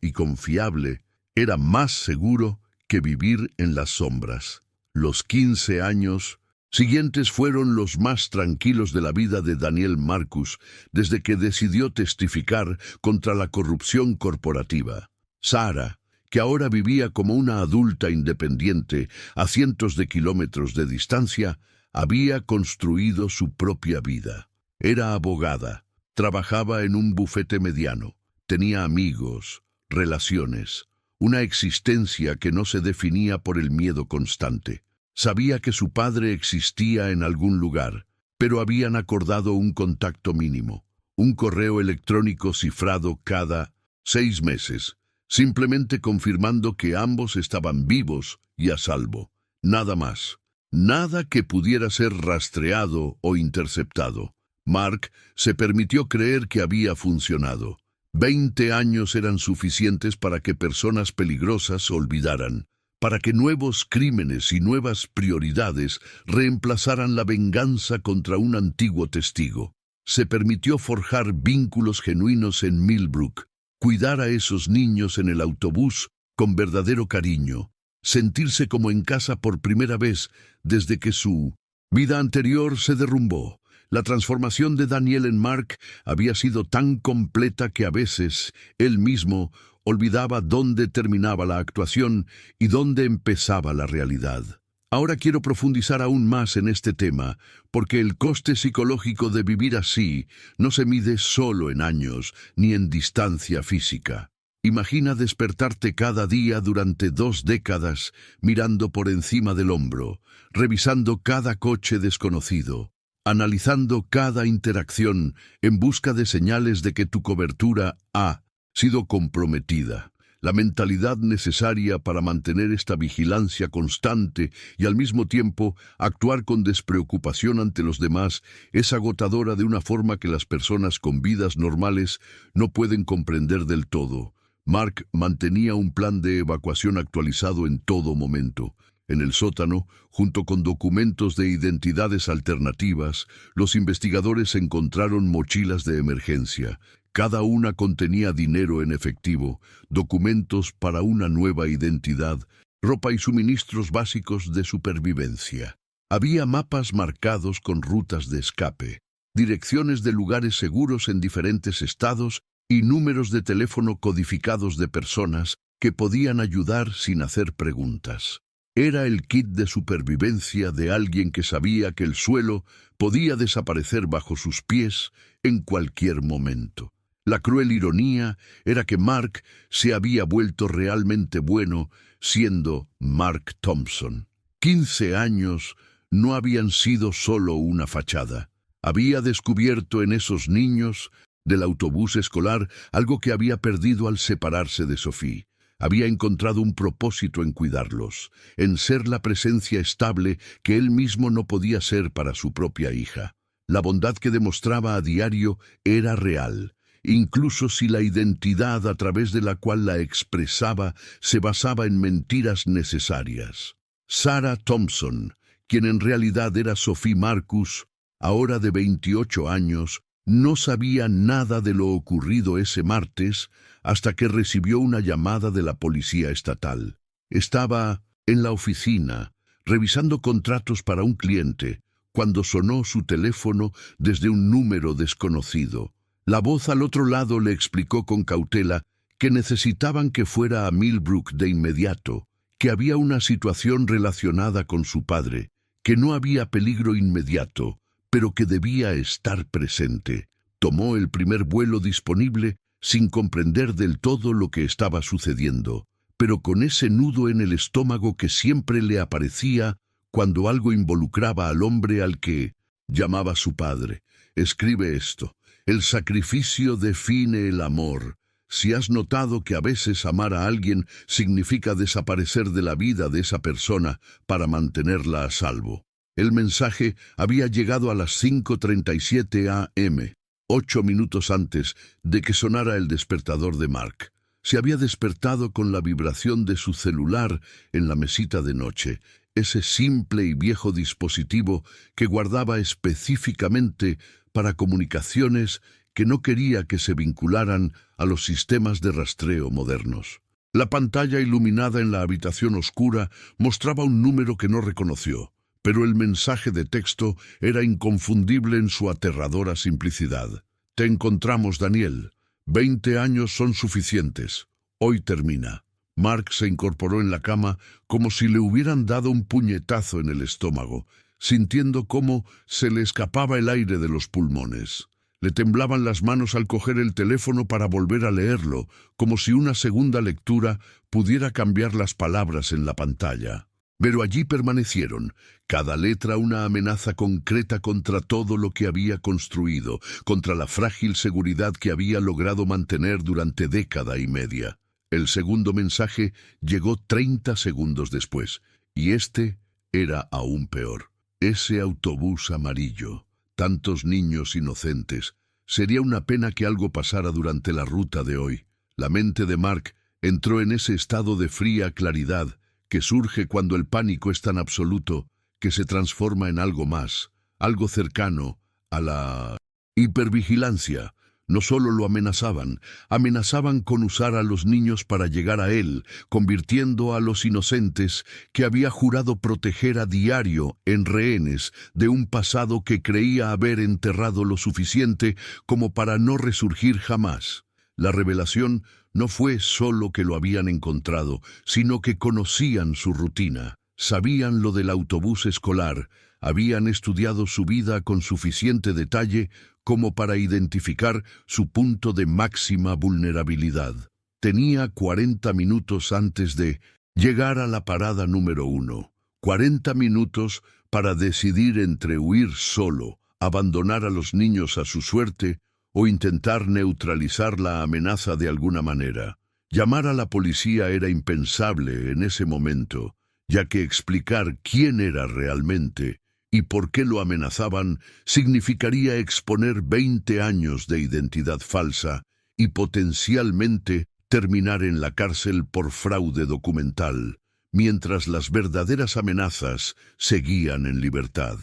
y confiable, era más seguro que vivir en las sombras. Los 15 años siguientes fueron los más tranquilos de la vida de Daniel Marcus desde que decidió testificar contra la corrupción corporativa. Sarah, que ahora vivía como una adulta independiente a cientos de kilómetros de distancia, había construido su propia vida. Era abogada. Trabajaba en un bufete mediano, tenía amigos, relaciones, una existencia que no se definía por el miedo constante. Sabía que su padre existía en algún lugar, pero habían acordado un contacto mínimo, un correo electrónico cifrado cada 6 meses, simplemente confirmando que ambos estaban vivos y a salvo. Nada más. Nada que pudiera ser rastreado o interceptado. Mark se permitió creer que había funcionado. 20 años eran suficientes para que personas peligrosas olvidaran, para que nuevos crímenes y nuevas prioridades reemplazaran la venganza contra un antiguo testigo. Se permitió forjar vínculos genuinos en Millbrook, cuidar a esos niños en el autobús con verdadero cariño, sentirse como en casa por primera vez desde que su vida anterior se derrumbó. La transformación de Daniel en Mark había sido tan completa que a veces él mismo olvidaba dónde terminaba la actuación y dónde empezaba la realidad. Ahora quiero profundizar aún más en este tema, porque el coste psicológico de vivir así no se mide solo en años ni en distancia física. Imagina despertarte cada día durante 2 décadas mirando por encima del hombro, revisando cada coche desconocido, analizando cada interacción en busca de señales de que tu cobertura ha sido comprometida. La mentalidad necesaria para mantener esta vigilancia constante y al mismo tiempo actuar con despreocupación ante los demás es agotadora de una forma que las personas con vidas normales no pueden comprender del todo. Mark mantenía un plan de evacuación actualizado en todo momento. En el sótano, junto con documentos de identidades alternativas, los investigadores encontraron mochilas de emergencia. Cada una contenía dinero en efectivo, documentos para una nueva identidad, ropa y suministros básicos de supervivencia. Había mapas marcados con rutas de escape, direcciones de lugares seguros en diferentes estados y números de teléfono codificados de personas que podían ayudar sin hacer preguntas. Era el kit de supervivencia de alguien que sabía que el suelo podía desaparecer bajo sus pies en cualquier momento. La cruel ironía era que Mark se había vuelto realmente bueno siendo Mark Thompson. 15 años no habían sido solo una fachada. Había descubierto en esos niños del autobús escolar algo que había perdido al separarse de Sophie. Había encontrado un propósito en cuidarlos, en ser la presencia estable que él mismo no podía ser para su propia hija. La bondad que demostraba a diario era real, incluso si la identidad a través de la cual la expresaba se basaba en mentiras necesarias. Sarah Thompson, quien en realidad era Sophie Marcus, ahora de 28 años, no sabía nada de lo ocurrido ese martes hasta que recibió una llamada de la policía estatal. Estaba en la oficina, revisando contratos para un cliente, cuando sonó su teléfono desde un número desconocido. La voz al otro lado le explicó con cautela que necesitaban que fuera a Millbrook de inmediato, que había una situación relacionada con su padre, que no había peligro inmediato, pero que debía estar presente. Tomó el primer vuelo disponible sin comprender del todo lo que estaba sucediendo, pero con ese nudo en el estómago que siempre le aparecía cuando algo involucraba al hombre al que llamaba su padre. Escribe esto: el sacrificio define el amor. Si has notado que a veces amar a alguien significa desaparecer de la vida de esa persona para mantenerla a salvo. El mensaje había llegado a las 5:37 a.m., 8 minutos antes de que sonara el despertador de Mark. Se había despertado con la vibración de su celular en la mesita de noche, ese simple y viejo dispositivo que guardaba específicamente para comunicaciones que no quería que se vincularan a los sistemas de rastreo modernos. La pantalla iluminada en la habitación oscura mostraba un número que no reconoció, pero el mensaje de texto era inconfundible en su aterradora simplicidad. Te encontramos, Daniel. 20 años son suficientes. Hoy termina. Mark se incorporó en la cama como si le hubieran dado un puñetazo en el estómago, sintiendo cómo se le escapaba el aire de los pulmones. Le temblaban las manos al coger el teléfono para volver a leerlo, como si una segunda lectura pudiera cambiar las palabras en la pantalla. Pero allí permanecieron, cada letra una amenaza concreta contra todo lo que había construido, contra la frágil seguridad que había logrado mantener durante década y media. El segundo mensaje llegó 30 segundos después, y este era aún peor. Ese autobús amarillo, tantos niños inocentes. Sería una pena que algo pasara durante la ruta de hoy. La mente de Mark entró en ese estado de fría claridad que surge cuando el pánico es tan absoluto que se transforma en algo más, algo cercano a la hipervigilancia. No solo lo amenazaban con usar a los niños para llegar a él, convirtiendo a los inocentes que había jurado proteger a diario en rehenes de un pasado que creía haber enterrado lo suficiente como para no resurgir jamás. La revelación no fue solo que lo habían encontrado, sino que conocían su rutina, sabían lo del autobús escolar, habían estudiado su vida con suficiente detalle como para identificar su punto de máxima vulnerabilidad. Tenía 40 minutos antes de llegar a la parada número 1. 40 minutos para decidir entre huir solo, abandonar a los niños a su suerte, o intentar neutralizar la amenaza de alguna manera. Llamar a la policía era impensable en ese momento, ya que explicar quién era realmente y por qué lo amenazaban significaría exponer 20 años de identidad falsa y potencialmente terminar en la cárcel por fraude documental, mientras las verdaderas amenazas seguían en libertad.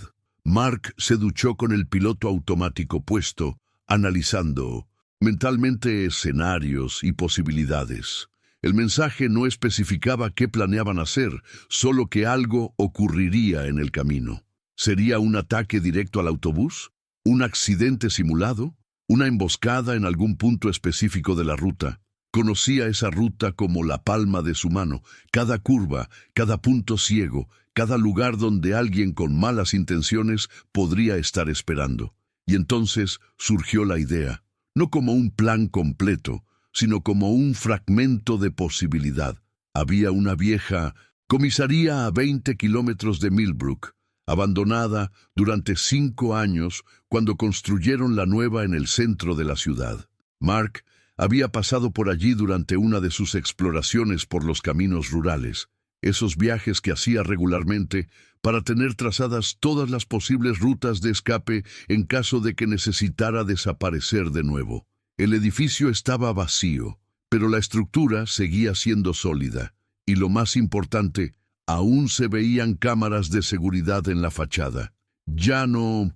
Mark se duchó con el piloto automático puesto, analizando mentalmente escenarios y posibilidades. El mensaje no especificaba qué planeaban hacer, solo que algo ocurriría en el camino. ¿Sería un ataque directo al autobús? ¿Un accidente simulado? ¿Una emboscada en algún punto específico de la ruta? Conocía esa ruta como la palma de su mano, cada curva, cada punto ciego, cada lugar donde alguien con malas intenciones podría estar esperando. Y entonces surgió la idea, no como un plan completo, sino como un fragmento de posibilidad. Había una vieja comisaría a 20 kilómetros de Millbrook, abandonada durante 5 años cuando construyeron la nueva en el centro de la ciudad. Mark había pasado por allí durante una de sus exploraciones por los caminos rurales, esos viajes que hacía regularmente para tener trazadas todas las posibles rutas de escape en caso de que necesitara desaparecer de nuevo. El edificio estaba vacío, pero la estructura seguía siendo sólida, y lo más importante, aún se veían cámaras de seguridad en la fachada. Ya no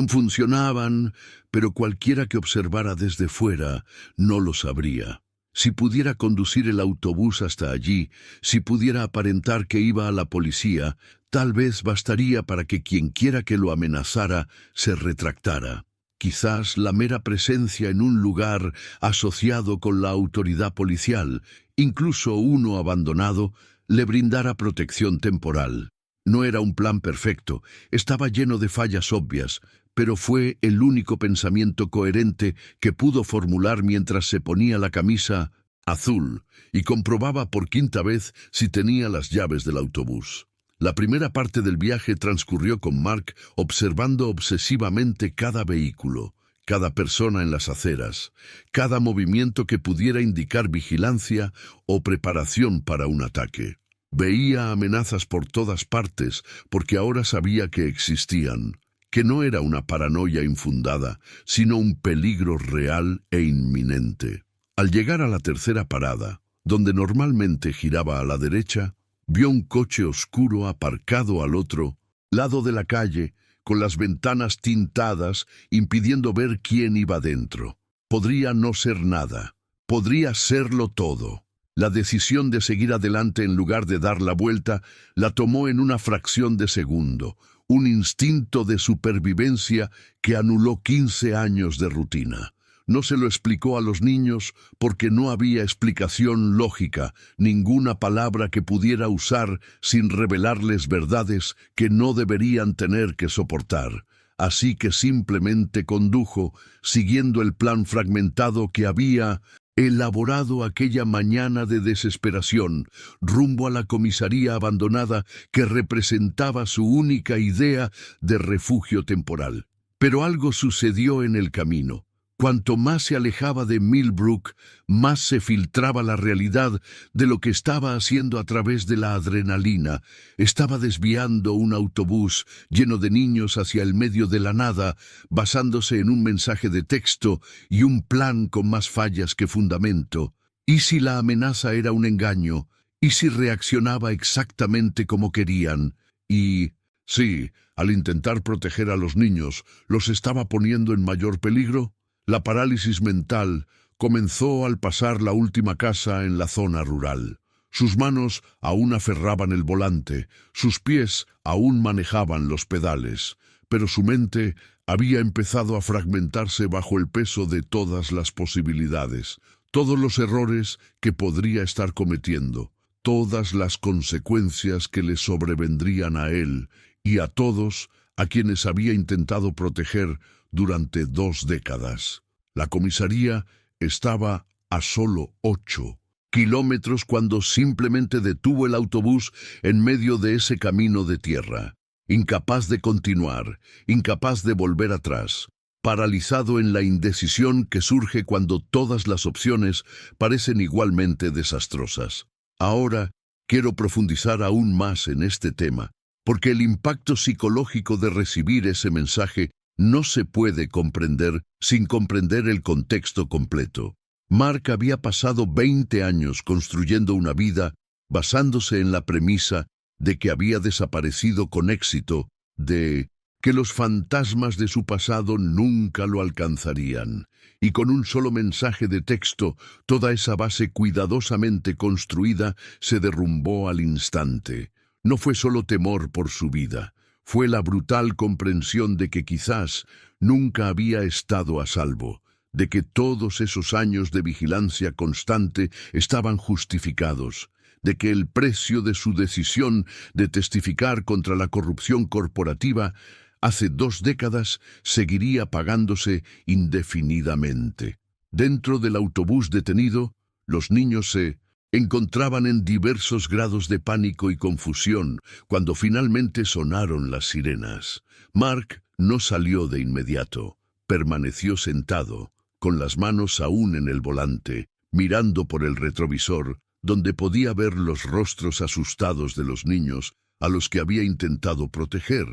funcionaban, pero cualquiera que observara desde fuera no lo sabría. Si pudiera conducir el autobús hasta allí, si pudiera aparentar que iba a la policía, tal vez bastaría para que quienquiera que lo amenazara se retractara. Quizás la mera presencia en un lugar asociado con la autoridad policial, incluso uno abandonado, le brindara protección temporal. No era un plan perfecto, estaba lleno de fallas obvias, pero fue el único pensamiento coherente que pudo formular mientras se ponía la camisa azul y comprobaba por 5ª vez si tenía las llaves del autobús. La primera parte del viaje transcurrió con Mark observando obsesivamente cada vehículo, cada persona en las aceras, cada movimiento que pudiera indicar vigilancia o preparación para un ataque. Veía amenazas por todas partes porque ahora sabía que existían, que no era una paranoia infundada, sino un peligro real e inminente. Al llegar a la tercera parada, donde normalmente giraba a la derecha, vio un coche oscuro aparcado al otro lado de la calle, con las ventanas tintadas, impidiendo ver quién iba dentro. Podría no ser nada, podría serlo todo. La decisión de seguir adelante en lugar de dar la vuelta la tomó en una fracción de segundo, un instinto de supervivencia que anuló 15 años de rutina. No se lo explicó a los niños porque no había explicación lógica, ninguna palabra que pudiera usar sin revelarles verdades que no deberían tener que soportar. Así que simplemente condujo, siguiendo el plan fragmentado que había elaborado aquella mañana de desesperación, rumbo a la comisaría abandonada que representaba su única idea de refugio temporal. Pero algo sucedió en el camino. Cuanto más se alejaba de Millbrook, más se filtraba la realidad de lo que estaba haciendo a través de la adrenalina. Estaba desviando un autobús lleno de niños hacia el medio de la nada, basándose en un mensaje de texto y un plan con más fallas que fundamento. ¿Y si la amenaza era un engaño? ¿Y si reaccionaba exactamente como querían? Y, sí, al intentar proteger a los niños, ¿los estaba poniendo en mayor peligro? La parálisis mental comenzó al pasar la última casa en la zona rural. Sus manos aún aferraban el volante, sus pies aún manejaban los pedales, pero su mente había empezado a fragmentarse bajo el peso de todas las posibilidades, todos los errores que podría estar cometiendo, todas las consecuencias que le sobrevendrían a él y a todos a quienes había intentado proteger durante 2 décadas. La comisaría estaba a solo 8 kilómetros cuando simplemente detuvo el autobús en medio de ese camino de tierra, incapaz de continuar, incapaz de volver atrás, paralizado en la indecisión que surge cuando todas las opciones parecen igualmente desastrosas. Ahora quiero profundizar aún más en este tema, porque el impacto psicológico de recibir ese mensaje no se puede comprender sin comprender el contexto completo. Mark había pasado 20 años construyendo una vida basándose en la premisa de que había desaparecido con éxito, de que los fantasmas de su pasado nunca lo alcanzarían. Y con un solo mensaje de texto, toda esa base cuidadosamente construida se derrumbó al instante. No fue solo temor por su vida. Fue la brutal comprensión de que quizás nunca había estado a salvo, de que todos esos años de vigilancia constante estaban justificados, de que el precio de su decisión de testificar contra la corrupción corporativa hace 2 décadas seguiría pagándose indefinidamente. Dentro del autobús detenido, los niños se encontraban en diversos grados de pánico y confusión cuando finalmente sonaron las sirenas. Mark no salió de inmediato. Permaneció sentado, con las manos aún en el volante, mirando por el retrovisor, donde podía ver los rostros asustados de los niños a los que había intentado proteger,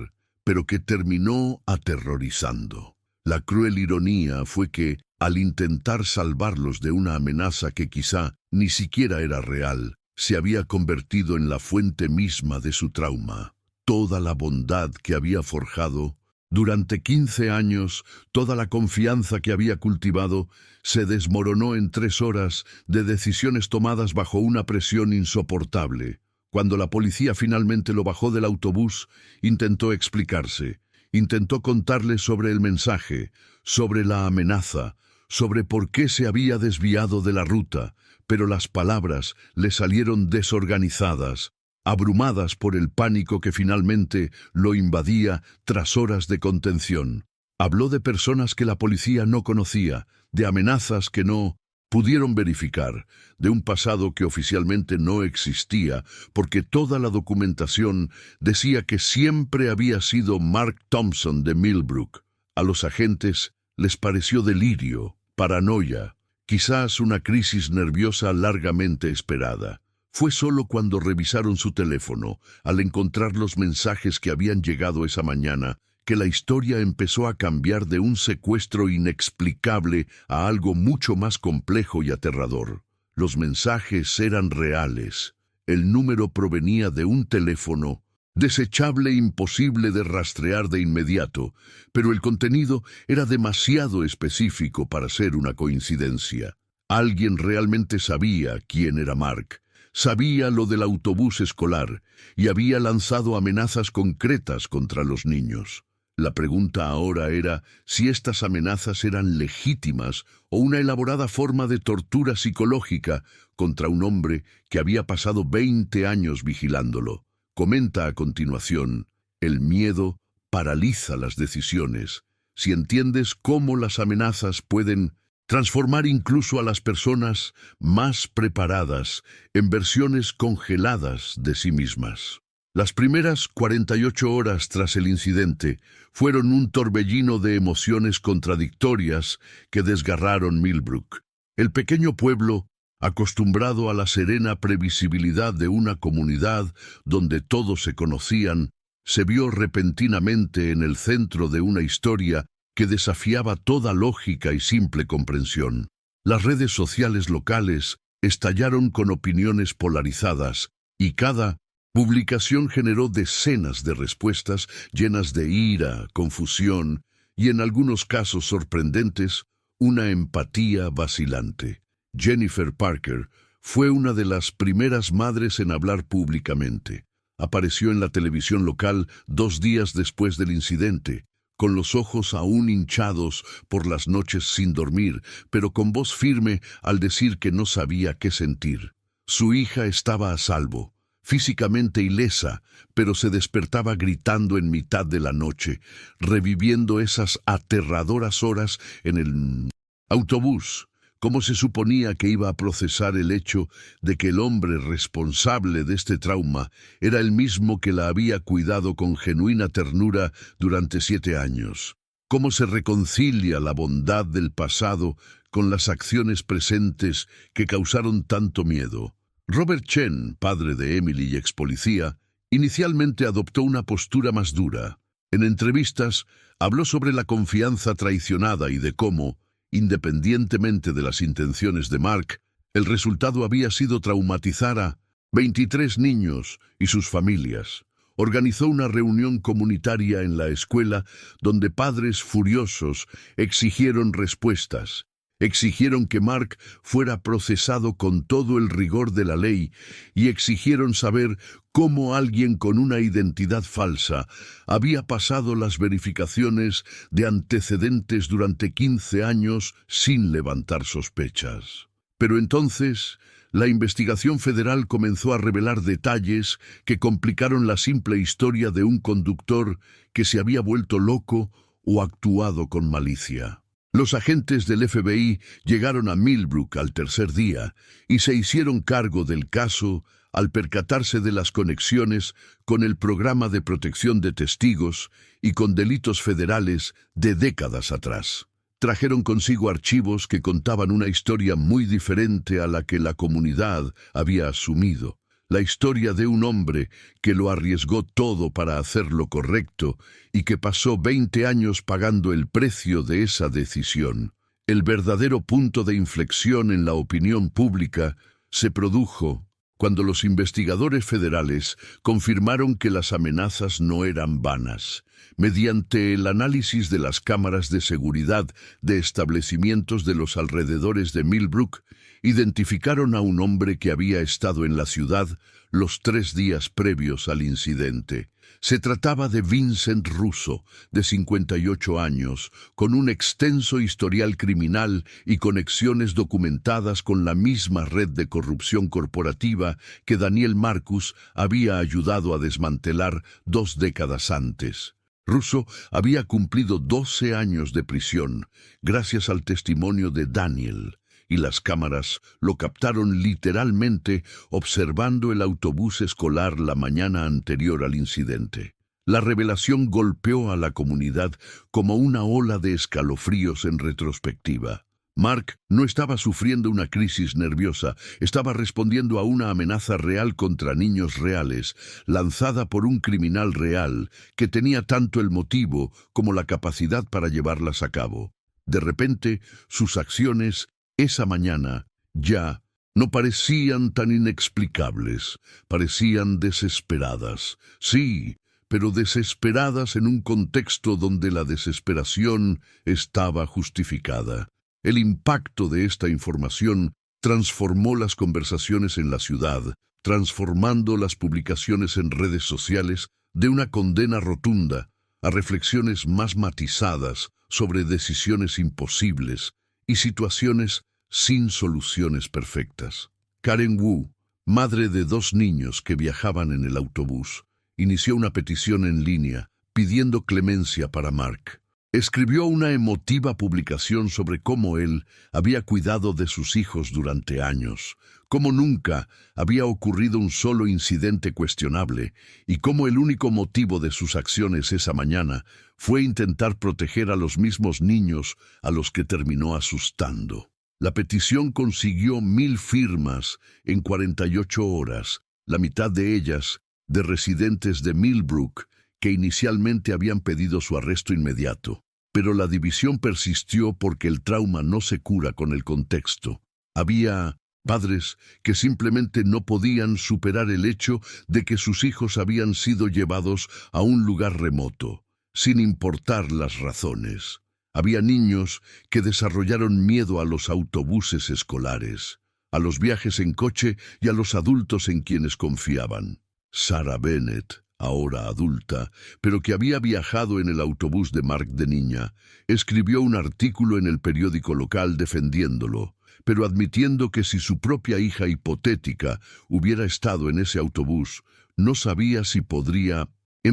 pero que terminó aterrorizando. La cruel ironía fue que, al intentar salvarlos de una amenaza que quizá ni siquiera era real, se había convertido en la fuente misma de su trauma. Toda la bondad que había forjado, durante 15 años, toda la confianza que había cultivado, se desmoronó en 3 horas de decisiones tomadas bajo una presión insoportable. Cuando la policía finalmente lo bajó del autobús, intentó explicarse, intentó contarle sobre el mensaje, sobre la amenaza, sobre por qué se había desviado de la ruta, pero las palabras le salieron desorganizadas, abrumadas por el pánico que finalmente lo invadía tras horas de contención. Habló de personas que la policía no conocía, de amenazas que no pudieron verificar, de un pasado que oficialmente no existía, porque toda la documentación decía que siempre había sido Mark Thompson de Millbrook. A los agentes les pareció delirio, paranoia, quizás una crisis nerviosa largamente esperada. Fue solo cuando revisaron su teléfono, al encontrar los mensajes que habían llegado esa mañana, que la historia empezó a cambiar de un secuestro inexplicable a algo mucho más complejo y aterrador. Los mensajes eran reales. El número provenía de un teléfono desechable, imposible de rastrear de inmediato, pero el contenido era demasiado específico para ser una coincidencia. Alguien realmente sabía quién era Mark, sabía lo del autobús escolar y había lanzado amenazas concretas contra los niños. La pregunta ahora era si estas amenazas eran legítimas o una elaborada forma de tortura psicológica contra un hombre que había pasado 20 años vigilándolo. Comenta a continuación: el miedo paraliza las decisiones. Si entiendes cómo las amenazas pueden transformar incluso a las personas más preparadas en versiones congeladas de sí mismas. Las primeras 48 horas tras el incidente fueron un torbellino de emociones contradictorias que desgarraron Millbrook. El pequeño pueblo, acostumbrado a la serena previsibilidad de una comunidad donde todos se conocían, se vio repentinamente en el centro de una historia que desafiaba toda lógica y simple comprensión. Las redes sociales locales estallaron con opiniones polarizadas y cada publicación generó decenas de respuestas llenas de ira, confusión y, en algunos casos sorprendentes, una empatía vacilante. Jennifer Parker fue una de las primeras madres en hablar públicamente. Apareció en la televisión local 2 días después del incidente, con los ojos aún hinchados por las noches sin dormir, pero con voz firme al decir que no sabía qué sentir. Su hija estaba a salvo, físicamente ilesa, pero se despertaba gritando en mitad de la noche, reviviendo esas aterradoras horas en el autobús, como se suponía que iba a procesar el hecho de que el hombre responsable de este trauma era el mismo que la había cuidado con genuina ternura durante 7 años. ¿Cómo se reconcilia la bondad del pasado con las acciones presentes que causaron tanto miedo? Robert Chen, padre de Emily y ex policía, inicialmente adoptó una postura más dura. En entrevistas, habló sobre la confianza traicionada y de cómo, independientemente de las intenciones de Mark, el resultado había sido traumatizar a 23 niños y sus familias. Organizó una reunión comunitaria en la escuela donde padres furiosos exigieron respuestas. Exigieron que Mark fuera procesado con todo el rigor de la ley y exigieron saber cómo alguien con una identidad falsa había pasado las verificaciones de antecedentes durante 15 años sin levantar sospechas. Pero entonces, la investigación federal comenzó a revelar detalles que complicaron la simple historia de un conductor que se había vuelto loco o actuado con malicia. Los agentes del FBI llegaron a Millbrook al tercer día y se hicieron cargo del caso al percatarse de las conexiones con el programa de protección de testigos y con delitos federales de décadas atrás. Trajeron consigo archivos que contaban una historia muy diferente a la que la comunidad había asumido. La historia de un hombre que lo arriesgó todo para hacer lo correcto y que pasó 20 años pagando el precio de esa decisión. El verdadero punto de inflexión en la opinión pública se produjo cuando los investigadores federales confirmaron que las amenazas no eran vanas. Mediante el análisis de las cámaras de seguridad de establecimientos de los alrededores de Millbrook, identificaron a un hombre que había estado en la ciudad los 3 días previos al incidente. Se trataba de Vincent Russo, de 58 años, con un extenso historial criminal y conexiones documentadas con la misma red de corrupción corporativa que Daniel Marcus había ayudado a desmantelar 2 décadas antes. Russo había cumplido 12 años de prisión, gracias al testimonio de Daniel, y las cámaras lo captaron literalmente observando el autobús escolar la mañana anterior al incidente. La revelación golpeó a la comunidad como una ola de escalofríos en retrospectiva. Mark no estaba sufriendo una crisis nerviosa, estaba respondiendo a una amenaza real contra niños reales, lanzada por un criminal real que tenía tanto el motivo como la capacidad para llevarlas a cabo. De repente, sus acciones esa mañana ya no parecían tan inexplicables, parecían desesperadas. Sí, pero desesperadas en un contexto donde la desesperación estaba justificada. El impacto de esta información transformó las conversaciones en la ciudad, transformando las publicaciones en redes sociales de una condena rotunda a reflexiones más matizadas sobre decisiones imposibles y situaciones sin soluciones perfectas. Karen Wu, madre de 2 niños que viajaban en el autobús, inició una petición en línea pidiendo clemencia para Mark. Escribió una emotiva publicación sobre cómo él había cuidado de sus hijos durante años, cómo nunca había ocurrido un solo incidente cuestionable y cómo el único motivo de sus acciones esa mañana fue intentar proteger a los mismos niños a los que terminó asustando. La petición consiguió 1000 firmas en 48 horas, la mitad de ellas de residentes de Millbrook que inicialmente habían pedido su arresto inmediato. Pero la división persistió porque el trauma no se cura con el contexto. Había padres que simplemente no podían superar el hecho de que sus hijos habían sido llevados a un lugar remoto, sin importar las razones. Había niños que desarrollaron miedo a los autobuses escolares, a los viajes en coche y a los adultos en quienes confiaban. Sarah Bennett, ahora adulta, pero que había viajado en el autobús de Mark de niña, escribió un artículo en el periódico local defendiéndolo, pero admitiendo que si su propia hija hipotética hubiera estado en ese autobús, no sabía si podría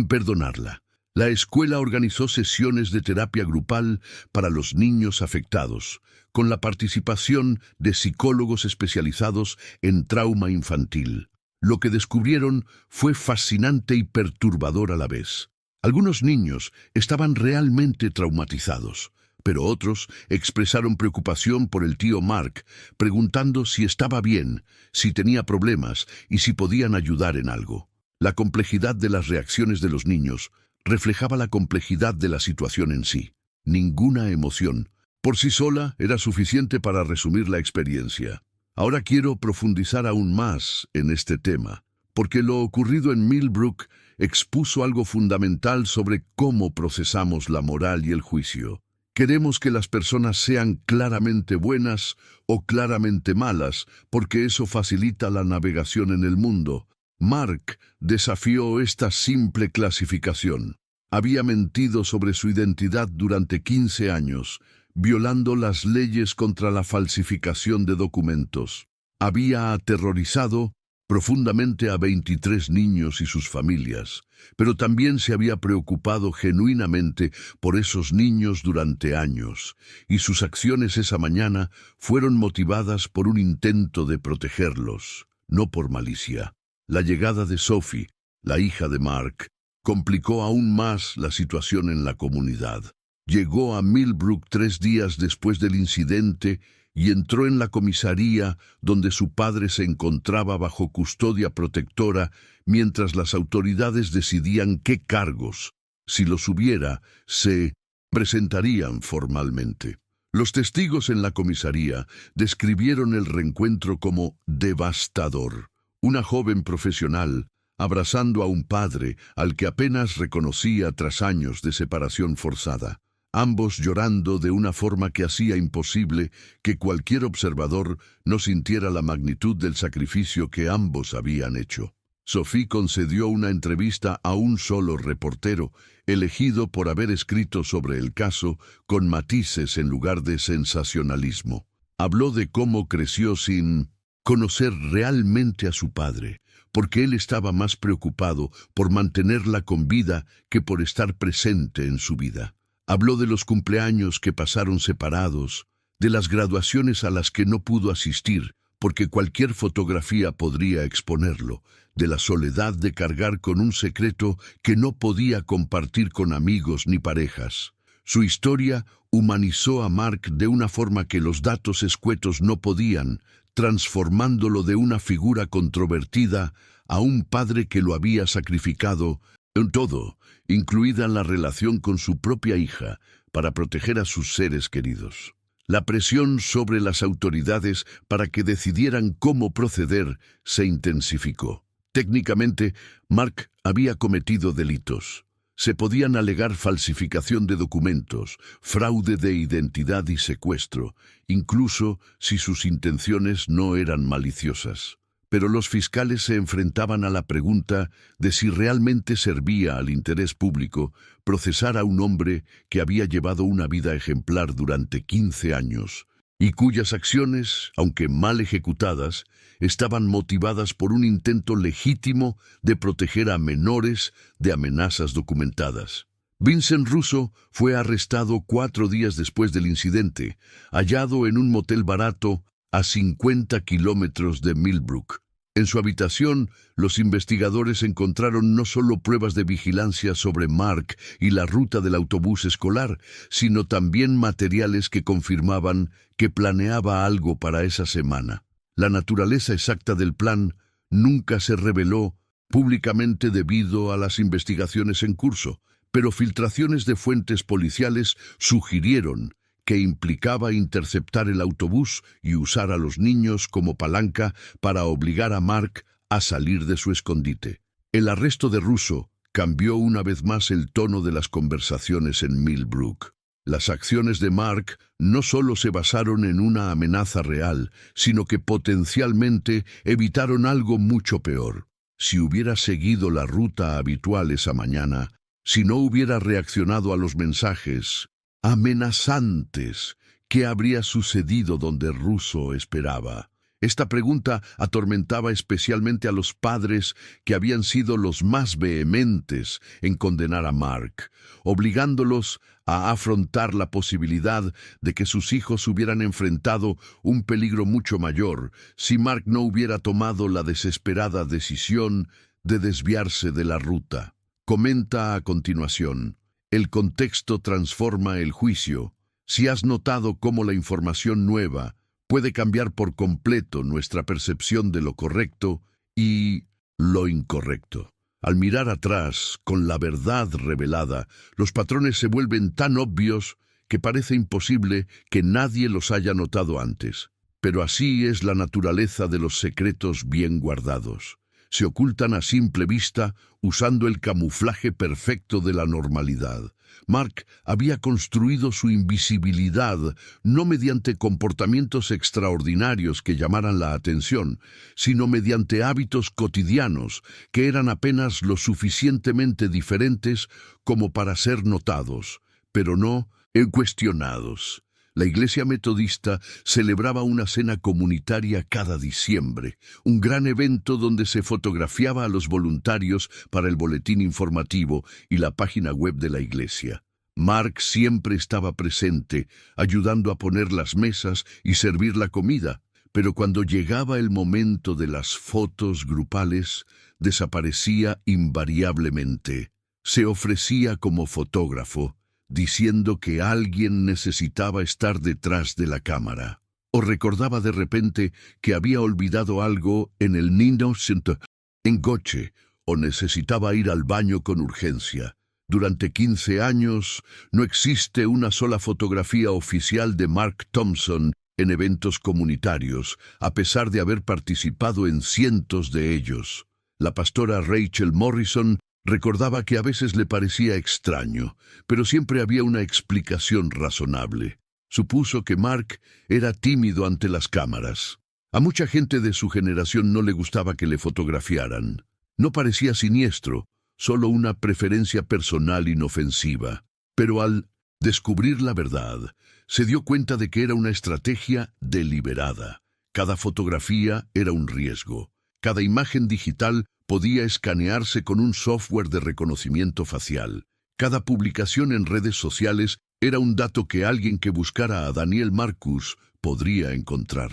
perdonarla. La escuela organizó sesiones de terapia grupal para los niños afectados, con la participación de psicólogos especializados en trauma infantil. Lo que descubrieron fue fascinante y perturbador a la vez. Algunos niños estaban realmente traumatizados, pero otros expresaron preocupación por el tío Mark, preguntando si estaba bien, si tenía problemas y si podían ayudar en algo. La complejidad de las reacciones de los niños reflejaba la complejidad de la situación en sí. Ninguna emoción, por sí sola, era suficiente para resumir la experiencia. Ahora quiero profundizar aún más en este tema, porque lo ocurrido en Millbrook expuso algo fundamental sobre cómo procesamos la moral y el juicio. Queremos que las personas sean claramente buenas o claramente malas, porque eso facilita la navegación en el mundo. Mark desafió esta simple clasificación. Había mentido sobre su identidad durante 15 años, violando las leyes contra la falsificación de documentos. Había aterrorizado profundamente a 23 niños y sus familias, pero también se había preocupado genuinamente por esos niños durante años, y sus acciones esa mañana fueron motivadas por un intento de protegerlos, no por malicia. La llegada de Sophie, la hija de Mark, complicó aún más la situación en la comunidad. Llegó a Millbrook 3 días después del incidente y entró en la comisaría donde su padre se encontraba bajo custodia protectora mientras las autoridades decidían qué cargos, si los hubiera, se presentarían formalmente. Los testigos en la comisaría describieron el reencuentro como devastador. Una joven profesional abrazando a un padre al que apenas reconocía tras años de separación forzada. Ambos llorando de una forma que hacía imposible que cualquier observador no sintiera la magnitud del sacrificio que ambos habían hecho. Sophie concedió una entrevista a un solo reportero, elegido por haber escrito sobre el caso con matices en lugar de sensacionalismo. Habló de cómo creció sin conocer realmente a su padre, porque él estaba más preocupado por mantenerla con vida que por estar presente en su vida. Habló de los cumpleaños que pasaron separados, de las graduaciones a las que no pudo asistir, porque cualquier fotografía podría exponerlo, de la soledad de cargar con un secreto que no podía compartir con amigos ni parejas. Su historia humanizó a Mark de una forma que los datos escuetos no podían, transformándolo de una figura controvertida a un padre que lo había sacrificado en todo, incluida la relación con su propia hija, para proteger a sus seres queridos. La presión sobre las autoridades para que decidieran cómo proceder se intensificó. Técnicamente, Mark había cometido delitos. Se podían alegar falsificación de documentos, fraude de identidad y secuestro, incluso si sus intenciones no eran maliciosas. Pero los fiscales se enfrentaban a la pregunta de si realmente servía al interés público procesar a un hombre que había llevado una vida ejemplar durante 15 años y cuyas acciones, aunque mal ejecutadas, estaban motivadas por un intento legítimo de proteger a menores de amenazas documentadas. Vincent Russo fue arrestado 4 días después del incidente, hallado en un motel barato a 50 kilómetros de Millbrook. En su habitación, los investigadores encontraron no solo pruebas de vigilancia sobre Mark y la ruta del autobús escolar, sino también materiales que confirmaban que planeaba algo para esa semana. La naturaleza exacta del plan nunca se reveló públicamente debido a las investigaciones en curso, pero filtraciones de fuentes policiales sugirieron que implicaba interceptar el autobús y usar a los niños como palanca para obligar a Mark a salir de su escondite. El arresto de Russo cambió una vez más el tono de las conversaciones en Millbrook. Las acciones de Mark no solo se basaron en una amenaza real, sino que potencialmente evitaron algo mucho peor. Si hubiera seguido la ruta habitual esa mañana, si no hubiera reaccionado a los mensajes amenazantes, ¿qué habría sucedido donde Russo esperaba? Esta pregunta atormentaba especialmente a los padres que habían sido los más vehementes en condenar a Mark, obligándolos a afrontar la posibilidad de que sus hijos hubieran enfrentado un peligro mucho mayor si Mark no hubiera tomado la desesperada decisión de desviarse de la ruta. Comenta a continuación: el contexto transforma el juicio. Si has notado cómo la información nueva puede cambiar por completo nuestra percepción de lo correcto y lo incorrecto. Al mirar atrás, con la verdad revelada, los patrones se vuelven tan obvios que parece imposible que nadie los haya notado antes. Pero así es la naturaleza de los secretos bien guardados. Se ocultan a simple vista usando el camuflaje perfecto de la normalidad. Mark había construido su invisibilidad no mediante comportamientos extraordinarios que llamaran la atención, sino mediante hábitos cotidianos que eran apenas lo suficientemente diferentes como para ser notados, pero no cuestionados. La Iglesia Metodista celebraba una cena comunitaria cada diciembre, un gran evento donde se fotografiaba a los voluntarios para el boletín informativo y la página web de la iglesia. Mark siempre estaba presente, ayudando a poner las mesas y servir la comida, pero cuando llegaba el momento de las fotos grupales, desaparecía invariablemente. Se ofrecía como fotógrafo, diciendo que alguien necesitaba estar detrás de la cámara. O recordaba de repente que había olvidado algo en el Nino Center en coche, o necesitaba ir al baño con urgencia. Durante 15 años no existe una sola fotografía oficial de Mark Thompson en eventos comunitarios, a pesar de haber participado en cientos de ellos. La pastora Rachel Morrison recordaba que a veces le parecía extraño, pero siempre había una explicación razonable. Supuso que Mark era tímido ante las cámaras. A mucha gente de su generación no le gustaba que le fotografiaran. No parecía siniestro, solo una preferencia personal inofensiva. Pero al descubrir la verdad, se dio cuenta de que era una estrategia deliberada. Cada fotografía era un riesgo. Cada imagen digital podía escanearse con un software de reconocimiento facial. Cada publicación en redes sociales era un dato que alguien que buscara a Daniel Marcus podría encontrar.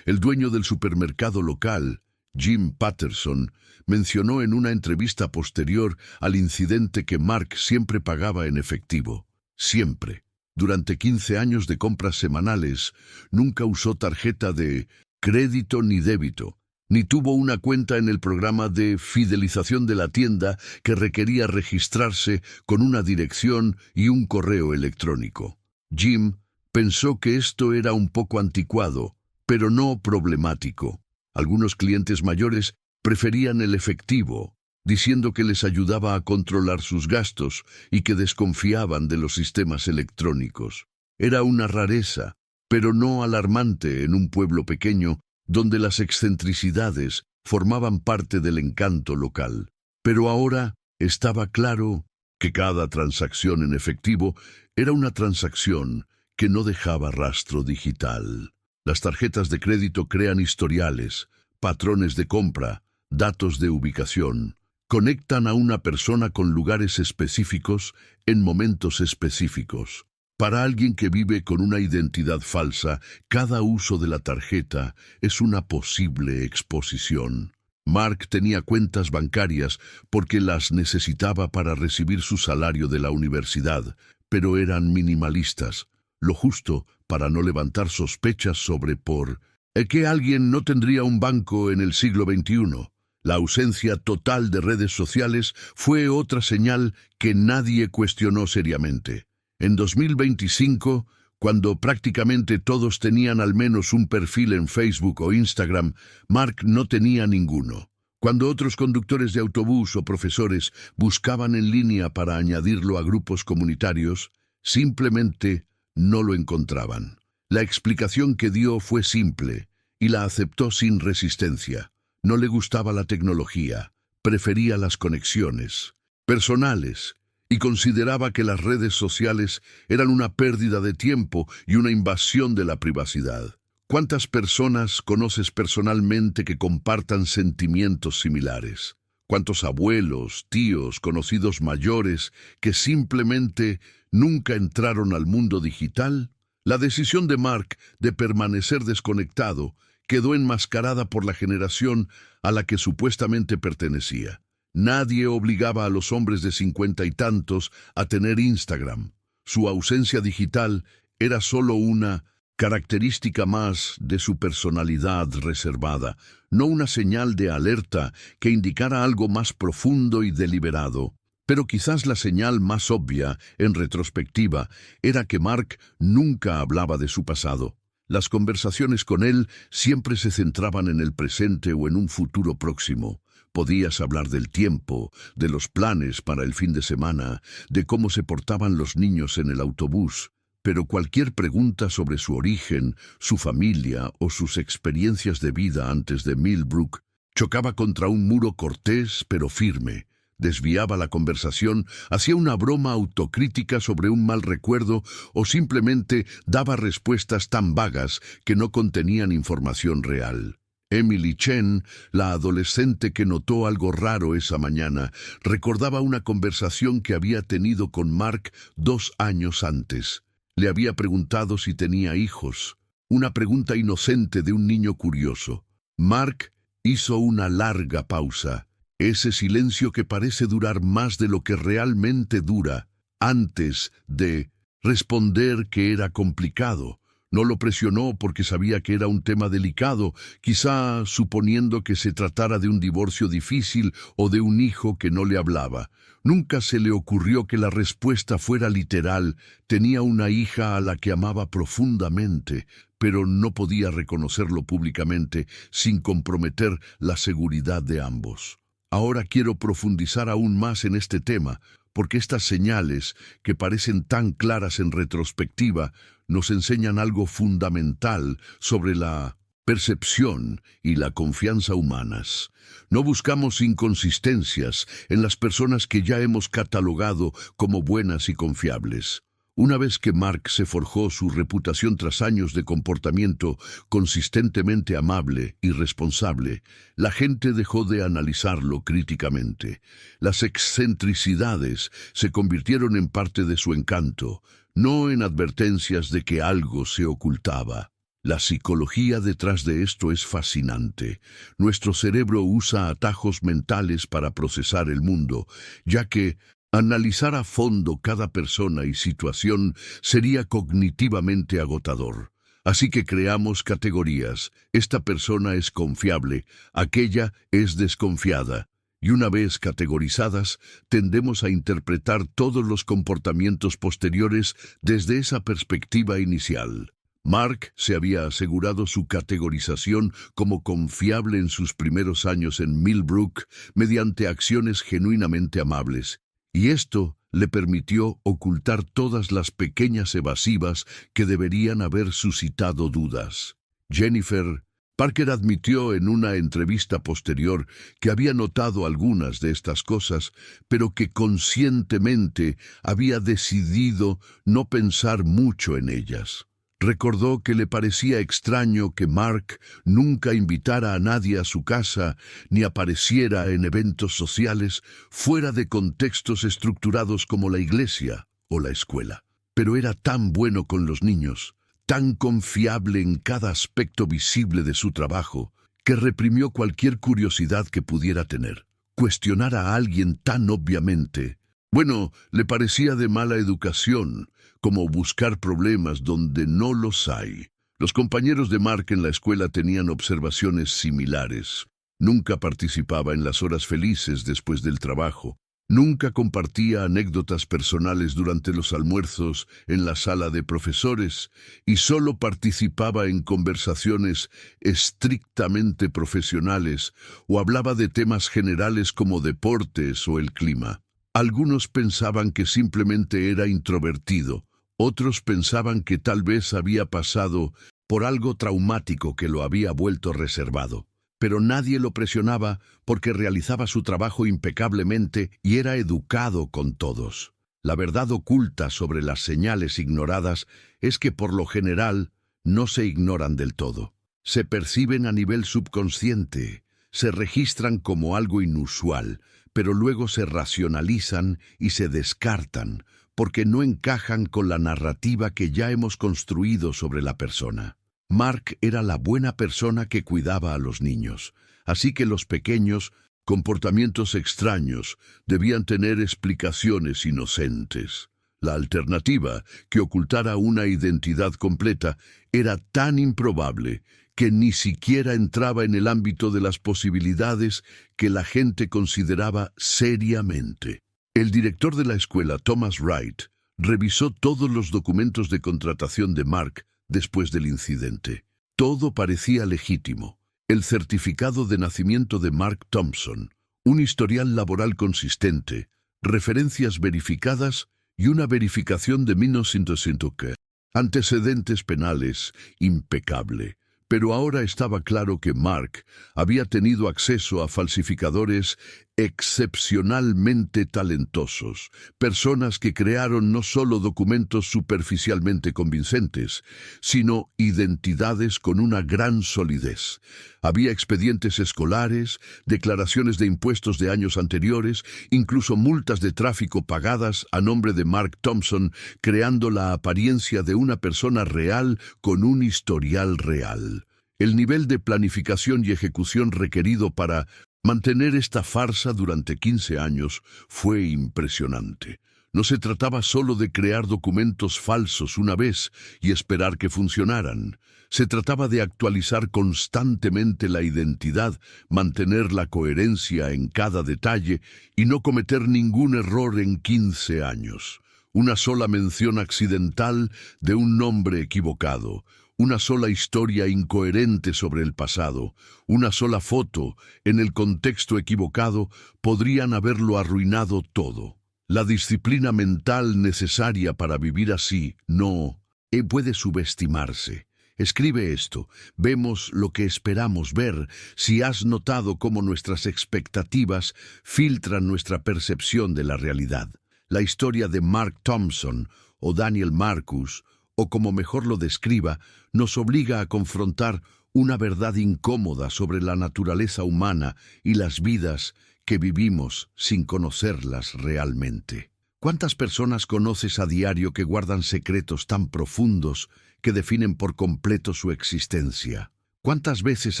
El dueño del supermercado local, Jim Patterson, mencionó en una entrevista posterior al incidente que Mark siempre pagaba en efectivo. Siempre. Durante 15 años de compras semanales, nunca usó tarjeta de crédito ni débito, ni tuvo una cuenta en el programa de fidelización de la tienda que requería registrarse con una dirección y un correo electrónico. Jim pensó que esto era un poco anticuado, pero no problemático. Algunos clientes mayores preferían el efectivo, diciendo que les ayudaba a controlar sus gastos y que desconfiaban de los sistemas electrónicos. Era una rareza, pero no alarmante en un pueblo pequeño donde las excentricidades formaban parte del encanto local. Pero ahora estaba claro que cada transacción en efectivo era una transacción que no dejaba rastro digital. Las tarjetas de crédito crean historiales, patrones de compra, datos de ubicación. Conectan a una persona con lugares específicos en momentos específicos. Para alguien que vive con una identidad falsa, cada uso de la tarjeta es una posible exposición. Mark tenía cuentas bancarias porque las necesitaba para recibir su salario de la universidad, pero eran minimalistas, lo justo para no levantar sospechas sobre por qué alguien no tendría un banco en el siglo XXI. La ausencia total de redes sociales fue otra señal que nadie cuestionó seriamente. En 2025, cuando prácticamente todos tenían al menos un perfil en Facebook o Instagram, Mark no tenía ninguno. Cuando otros conductores de autobús o profesores buscaban en línea para añadirlo a grupos comunitarios, simplemente no lo encontraban. La explicación que dio fue simple y la aceptó sin resistencia. No le gustaba la tecnología, prefería las conexiones personales y consideraba que las redes sociales eran una pérdida de tiempo y una invasión de la privacidad. ¿Cuántas personas conoces personalmente que compartan sentimientos similares? ¿Cuántos abuelos, tíos, conocidos mayores que simplemente nunca entraron al mundo digital? La decisión de Mark de permanecer desconectado quedó enmascarada por la generación a la que supuestamente pertenecía. Nadie obligaba a los hombres de 50 y tantos a tener Instagram. Su ausencia digital era solo una característica más de su personalidad reservada, no una señal de alerta que indicara algo más profundo y deliberado. Pero quizás la señal más obvia, en retrospectiva, era que Mark nunca hablaba de su pasado. Las conversaciones con él siempre se centraban en el presente o en un futuro próximo. Podías hablar del tiempo, de los planes para el fin de semana, de cómo se portaban los niños en el autobús, pero cualquier pregunta sobre su origen, su familia o sus experiencias de vida antes de Millbrook chocaba contra un muro cortés pero firme. Desviaba la conversación, hacía una broma autocrítica sobre un mal recuerdo o simplemente daba respuestas tan vagas que no contenían información real. Emily Chen, la adolescente que notó algo raro esa mañana, recordaba una conversación que había tenido con Mark 2 años antes. Le había preguntado si tenía hijos, una pregunta inocente de un niño curioso. Mark hizo una larga pausa, ese silencio que parece durar más de lo que realmente dura, antes de responder que era complicado. No lo presionó porque sabía que era un tema delicado, quizá suponiendo que se tratara de un divorcio difícil o de un hijo que no le hablaba. Nunca se le ocurrió que la respuesta fuera literal. Tenía una hija a la que amaba profundamente, pero no podía reconocerlo públicamente sin comprometer la seguridad de ambos. Ahora quiero profundizar aún más en este tema, porque estas señales, que parecen tan claras en retrospectiva, nos enseñan algo fundamental sobre la percepción y la confianza humanas. No buscamos inconsistencias en las personas que ya hemos catalogado como buenas y confiables. Una vez que Mark se forjó su reputación tras años de comportamiento consistentemente amable y responsable, la gente dejó de analizarlo críticamente. Las excentricidades se convirtieron en parte de su encanto, no en advertencias de que algo se ocultaba. La psicología detrás de esto es fascinante. Nuestro cerebro usa atajos mentales para procesar el mundo, ya que analizar a fondo cada persona y situación sería cognitivamente agotador. Así que creamos categorías. Esta persona es confiable, aquella es desconfiada. Y una vez categorizadas, tendemos a interpretar todos los comportamientos posteriores desde esa perspectiva inicial. Mark se había asegurado su categorización como confiable en sus primeros años en Millbrook mediante acciones genuinamente amables. Y esto le permitió ocultar todas las pequeñas evasivas que deberían haber suscitado dudas. Jennifer Parker admitió en una entrevista posterior que había notado algunas de estas cosas, pero que conscientemente había decidido no pensar mucho en ellas. Recordó que le parecía extraño que Mark nunca invitara a nadie a su casa ni apareciera en eventos sociales fuera de contextos estructurados como la iglesia o la escuela. Pero era tan bueno con los niños, tan confiable en cada aspecto visible de su trabajo, que reprimió cualquier curiosidad que pudiera tener. Cuestionar a alguien tan obviamente, bueno, le parecía de mala educación, como buscar problemas donde no los hay. Los compañeros de Mark en la escuela tenían observaciones similares. Nunca participaba en las horas felices después del trabajo. Nunca compartía anécdotas personales durante los almuerzos en la sala de profesores y solo participaba en conversaciones estrictamente profesionales o hablaba de temas generales como deportes o el clima. Algunos pensaban que simplemente era introvertido, otros pensaban que tal vez había pasado por algo traumático que lo había vuelto reservado. Pero nadie lo presionaba porque realizaba su trabajo impecablemente y era educado con todos. La verdad oculta sobre las señales ignoradas es que por lo general no se ignoran del todo. Se perciben a nivel subconsciente, se registran como algo inusual, pero luego se racionalizan y se descartan porque no encajan con la narrativa que ya hemos construido sobre la persona. Mark era la buena persona que cuidaba a los niños, así que los pequeños comportamientos extraños debían tener explicaciones inocentes. La alternativa, que ocultara una identidad completa, era tan improbable que ni siquiera entraba en el ámbito de las posibilidades que la gente consideraba seriamente. El director de la escuela, Thomas Wright, revisó todos los documentos de contratación de Mark después del incidente. Todo parecía legítimo. El certificado de nacimiento de Mark Thompson, un historial laboral consistente, referencias verificadas y una verificación de 1900. Antecedentes penales, impecable. Pero ahora estaba claro que Mark había tenido acceso a falsificadores excepcionalmente talentosos, personas que crearon no solo documentos superficialmente convincentes, sino identidades con una gran solidez. Había expedientes escolares, declaraciones de impuestos de años anteriores, incluso multas de tráfico pagadas a nombre de Mark Thompson, creando la apariencia de una persona real con un historial real. El nivel de planificación y ejecución requerido para mantener esta farsa durante 15 años fue impresionante. No se trataba solo de crear documentos falsos una vez y esperar que funcionaran. Se trataba de actualizar constantemente la identidad, mantener la coherencia en cada detalle y no cometer ningún error en 15 años. Una sola mención accidental de un nombre equivocado, una sola historia incoherente sobre el pasado, una sola foto en el contexto equivocado podrían haberlo arruinado todo. La disciplina mental necesaria para vivir así no puede subestimarse. Escribe esto. Vemos lo que esperamos ver. Si has notado cómo nuestras expectativas filtran nuestra percepción de la realidad. La historia de Mark Thompson o Daniel Marcus, o como mejor lo describa, nos obliga a confrontar una verdad incómoda sobre la naturaleza humana y las vidas que vivimos sin conocerlas realmente. ¿Cuántas personas conoces a diario que guardan secretos tan profundos que definen por completo su existencia? ¿Cuántas veces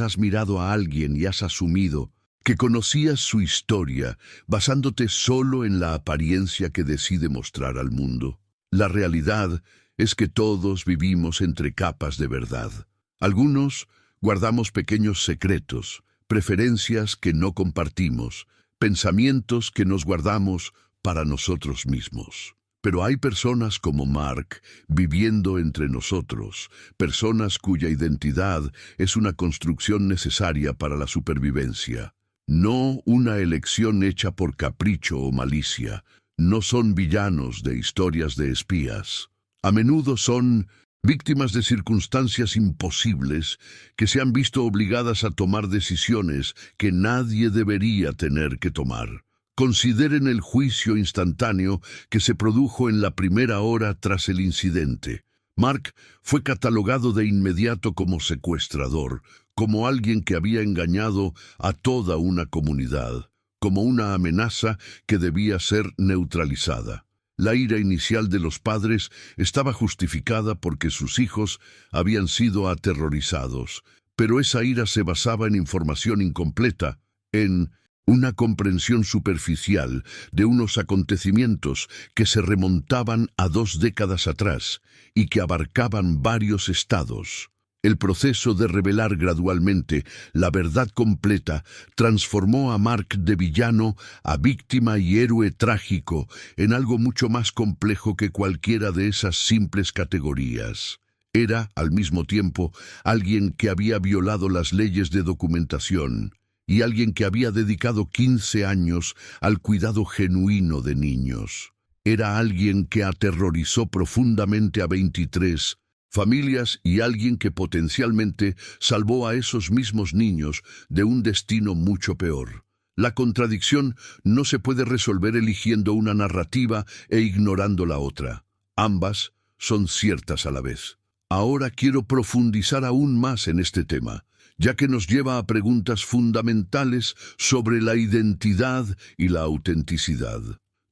has mirado a alguien y has asumido que conocías su historia basándote solo en la apariencia que decide mostrar al mundo? La realidad es que todos vivimos entre capas de verdad. Algunos guardamos pequeños secretos, preferencias que no compartimos, pensamientos que nos guardamos para nosotros mismos. Pero hay personas como Mark viviendo entre nosotros, personas cuya identidad es una construcción necesaria para la supervivencia. No una elección hecha por capricho o malicia. No son villanos de historias de espías. A menudo son víctimas de circunstancias imposibles que se han visto obligadas a tomar decisiones que nadie debería tener que tomar. Consideren el juicio instantáneo que se produjo en la primera hora tras el incidente. Mark fue catalogado de inmediato como secuestrador, como alguien que había engañado a toda una comunidad, como una amenaza que debía ser neutralizada. La ira inicial de los padres estaba justificada porque sus hijos habían sido aterrorizados, pero esa ira se basaba en información incompleta, en una comprensión superficial de unos acontecimientos que se remontaban a 2 décadas atrás y que abarcaban varios estados. El proceso de revelar gradualmente la verdad completa transformó a Mark de villano a víctima y héroe trágico en algo mucho más complejo que cualquiera de esas simples categorías. Era, al mismo tiempo, alguien que había violado las leyes de documentación y alguien que había dedicado 15 años al cuidado genuino de niños. Era alguien que aterrorizó profundamente a 23 familias y alguien que potencialmente salvó a esos mismos niños de un destino mucho peor. La contradicción no se puede resolver eligiendo una narrativa e ignorando la otra. Ambas son ciertas a la vez. Ahora quiero profundizar aún más en este tema, ya que nos lleva a preguntas fundamentales sobre la identidad y la autenticidad.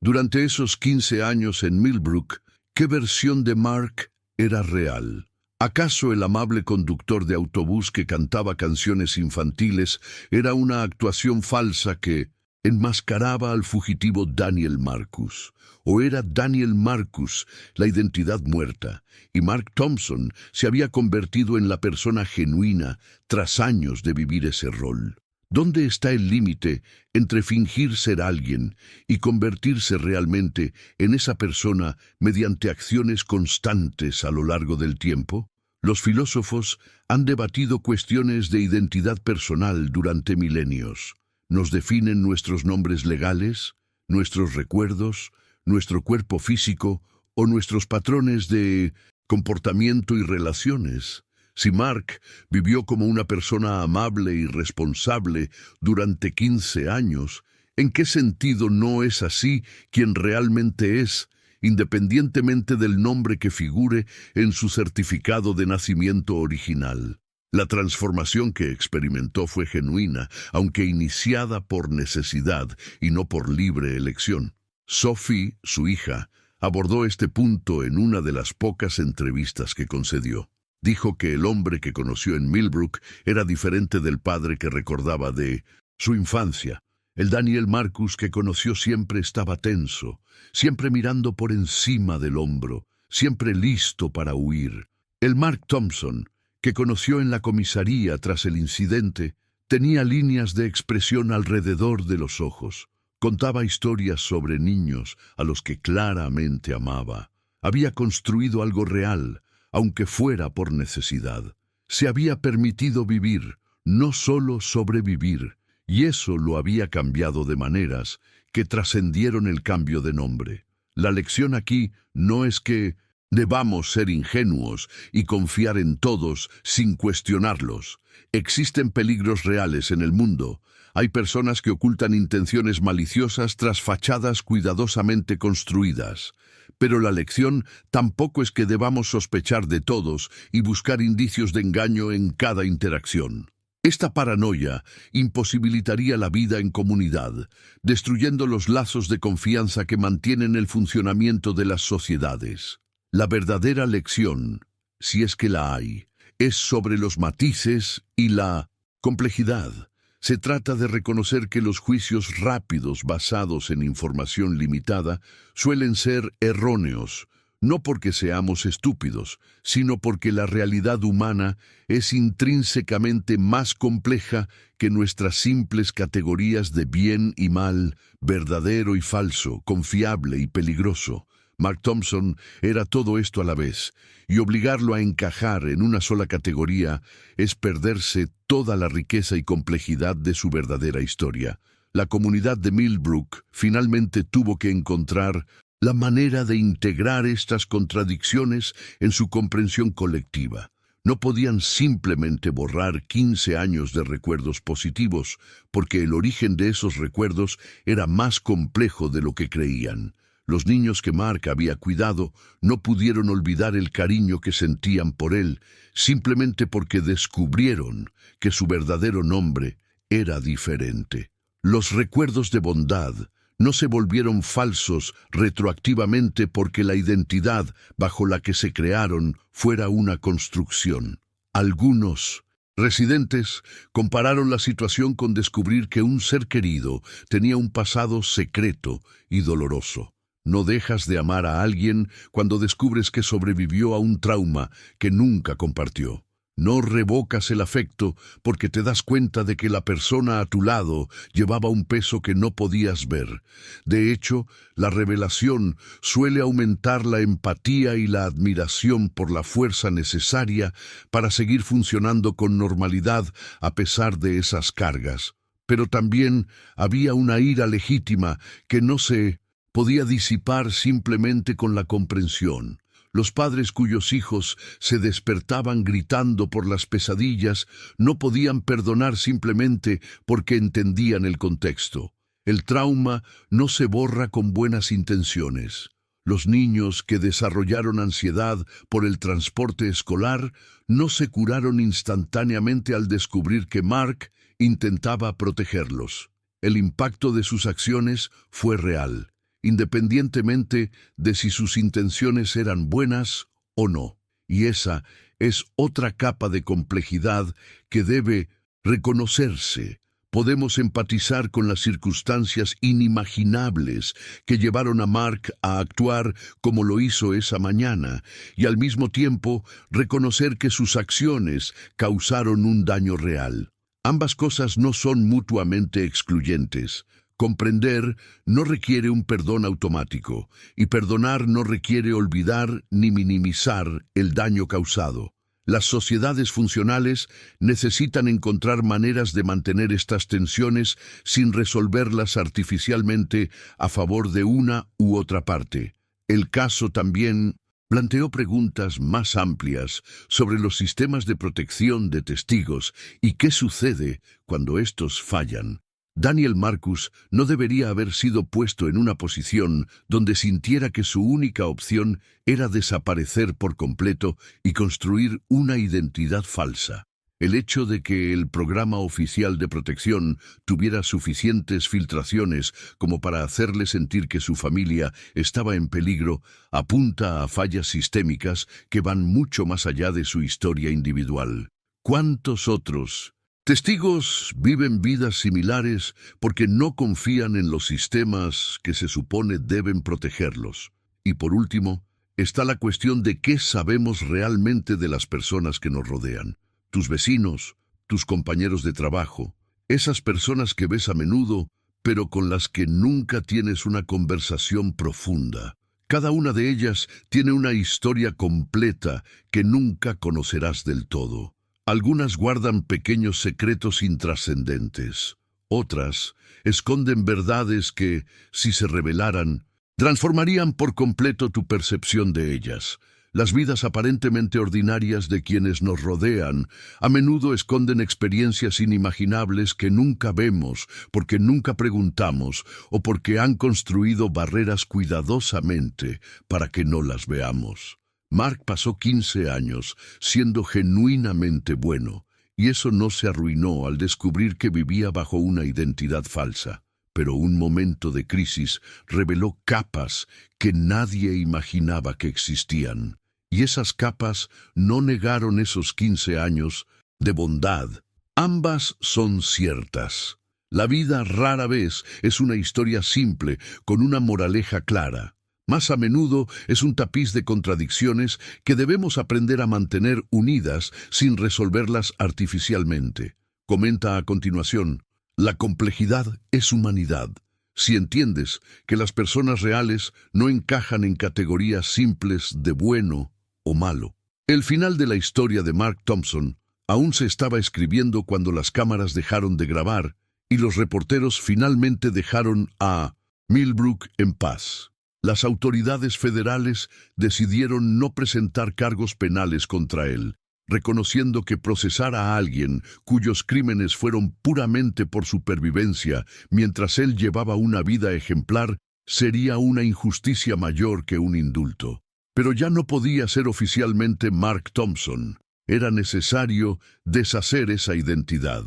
Durante esos 15 años en Millbrook, ¿qué versión de Mark era real? ¿Acaso el amable conductor de autobús que cantaba canciones infantiles era una actuación falsa que enmascaraba al fugitivo Daniel Marcus? ¿O era Daniel Marcus la identidad muerta y Mark Thompson se había convertido en la persona genuina tras años de vivir ese rol? ¿Dónde está el límite entre fingir ser alguien y convertirse realmente en esa persona mediante acciones constantes a lo largo del tiempo? Los filósofos han debatido cuestiones de identidad personal durante milenios. ¿Nos definen nuestros nombres legales, nuestros recuerdos, nuestro cuerpo físico o nuestros patrones de comportamiento y relaciones? Si Mark vivió como una persona amable y responsable durante 15 años, ¿en qué sentido no es así quien realmente es, independientemente del nombre que figure en su certificado de nacimiento original? La transformación que experimentó fue genuina, aunque iniciada por necesidad y no por libre elección. Sophie, su hija, abordó este punto en una de las pocas entrevistas que concedió. Dijo que el hombre que conoció en Millbrook era diferente del padre que recordaba de su infancia. El Daniel Marcus que conoció siempre estaba tenso, siempre mirando por encima del hombro, siempre listo para huir. El Mark Thompson, que conoció en la comisaría tras el incidente, tenía líneas de expresión alrededor de los ojos. Contaba historias sobre niños a los que claramente amaba. Había construido algo real, aunque fuera por necesidad. Se había permitido vivir, no solo sobrevivir, y eso lo había cambiado de maneras que trascendieron el cambio de nombre. La lección aquí no es que debamos ser ingenuos y confiar en todos sin cuestionarlos. Existen peligros reales en el mundo. Hay personas que ocultan intenciones maliciosas tras fachadas cuidadosamente construidas. Pero la lección tampoco es que debamos sospechar de todos y buscar indicios de engaño en cada interacción. Esta paranoia imposibilitaría la vida en comunidad, destruyendo los lazos de confianza que mantienen el funcionamiento de las sociedades. La verdadera lección, si es que la hay, es sobre los matices y la complejidad. Se trata de reconocer que los juicios rápidos basados en información limitada suelen ser erróneos, no porque seamos estúpidos, sino porque la realidad humana es intrínsecamente más compleja que nuestras simples categorías de bien y mal, verdadero y falso, confiable y peligroso. Mark Thompson era todo esto a la vez, y obligarlo a encajar en una sola categoría es perderse toda la riqueza y complejidad de su verdadera historia. La comunidad de Millbrook finalmente tuvo que encontrar la manera de integrar estas contradicciones en su comprensión colectiva. No podían simplemente borrar 15 años de recuerdos positivos, porque el origen de esos recuerdos era más complejo de lo que creían. Los niños que Mark había cuidado no pudieron olvidar el cariño que sentían por él, simplemente porque descubrieron que su verdadero nombre era diferente. Los recuerdos de bondad no se volvieron falsos retroactivamente porque la identidad bajo la que se crearon fuera una construcción. Algunos residentes compararon la situación con descubrir que un ser querido tenía un pasado secreto y doloroso. No dejas de amar a alguien cuando descubres que sobrevivió a un trauma que nunca compartió. No revocas el afecto porque te das cuenta de que la persona a tu lado llevaba un peso que no podías ver. De hecho, la revelación suele aumentar la empatía y la admiración por la fuerza necesaria para seguir funcionando con normalidad a pesar de esas cargas. Pero también había una ira legítima que no se podía disipar simplemente con la comprensión. Los padres cuyos hijos se despertaban gritando por las pesadillas no podían perdonar simplemente porque entendían el contexto. El trauma no se borra con buenas intenciones. Los niños que desarrollaron ansiedad por el transporte escolar no se curaron instantáneamente al descubrir que Mark intentaba protegerlos. El impacto de sus acciones fue real, independientemente de si sus intenciones eran buenas o no. Y esa es otra capa de complejidad que debe reconocerse. Podemos empatizar con las circunstancias inimaginables que llevaron a Mark a actuar como lo hizo esa mañana, y al mismo tiempo reconocer que sus acciones causaron un daño real. Ambas cosas no son mutuamente excluyentes. Comprender no requiere un perdón automático, y perdonar no requiere olvidar ni minimizar el daño causado. Las sociedades funcionales necesitan encontrar maneras de mantener estas tensiones sin resolverlas artificialmente a favor de una u otra parte. El caso también planteó preguntas más amplias sobre los sistemas de protección de testigos y qué sucede cuando estos fallan. Daniel Marcus no debería haber sido puesto en una posición donde sintiera que su única opción era desaparecer por completo y construir una identidad falsa. El hecho de que el programa oficial de protección tuviera suficientes filtraciones como para hacerle sentir que su familia estaba en peligro apunta a fallas sistémicas que van mucho más allá de su historia individual. ¿Cuántos otros testigos viven vidas similares porque no confían en los sistemas que se supone deben protegerlos? Y por último, está la cuestión de qué sabemos realmente de las personas que nos rodean. Tus vecinos, tus compañeros de trabajo, esas personas que ves a menudo, pero con las que nunca tienes una conversación profunda. Cada una de ellas tiene una historia completa que nunca conocerás del todo. Algunas guardan pequeños secretos intrascendentes. Otras esconden verdades que, si se revelaran, transformarían por completo tu percepción de ellas. Las vidas aparentemente ordinarias de quienes nos rodean a menudo esconden experiencias inimaginables que nunca vemos porque nunca preguntamos o porque han construido barreras cuidadosamente para que no las veamos. Mark pasó 15 años siendo genuinamente bueno, y eso no se arruinó al descubrir que vivía bajo una identidad falsa. Pero un momento de crisis reveló capas que nadie imaginaba que existían. Y esas capas no negaron esos 15 años de bondad. Ambas son ciertas. La vida rara vez es una historia simple con una moraleja clara. Más a menudo es un tapiz de contradicciones que debemos aprender a mantener unidas sin resolverlas artificialmente. Comenta a continuación: la complejidad es humanidad. Si entiendes que las personas reales no encajan en categorías simples de bueno o malo. El final de la historia de Mark Thompson aún se estaba escribiendo cuando las cámaras dejaron de grabar y los reporteros finalmente dejaron a Millbrook en paz. Las autoridades federales decidieron no presentar cargos penales contra él, reconociendo que procesar a alguien cuyos crímenes fueron puramente por supervivencia mientras él llevaba una vida ejemplar sería una injusticia mayor que un indulto. Pero ya no podía ser oficialmente Mark Thompson. Era necesario deshacer esa identidad,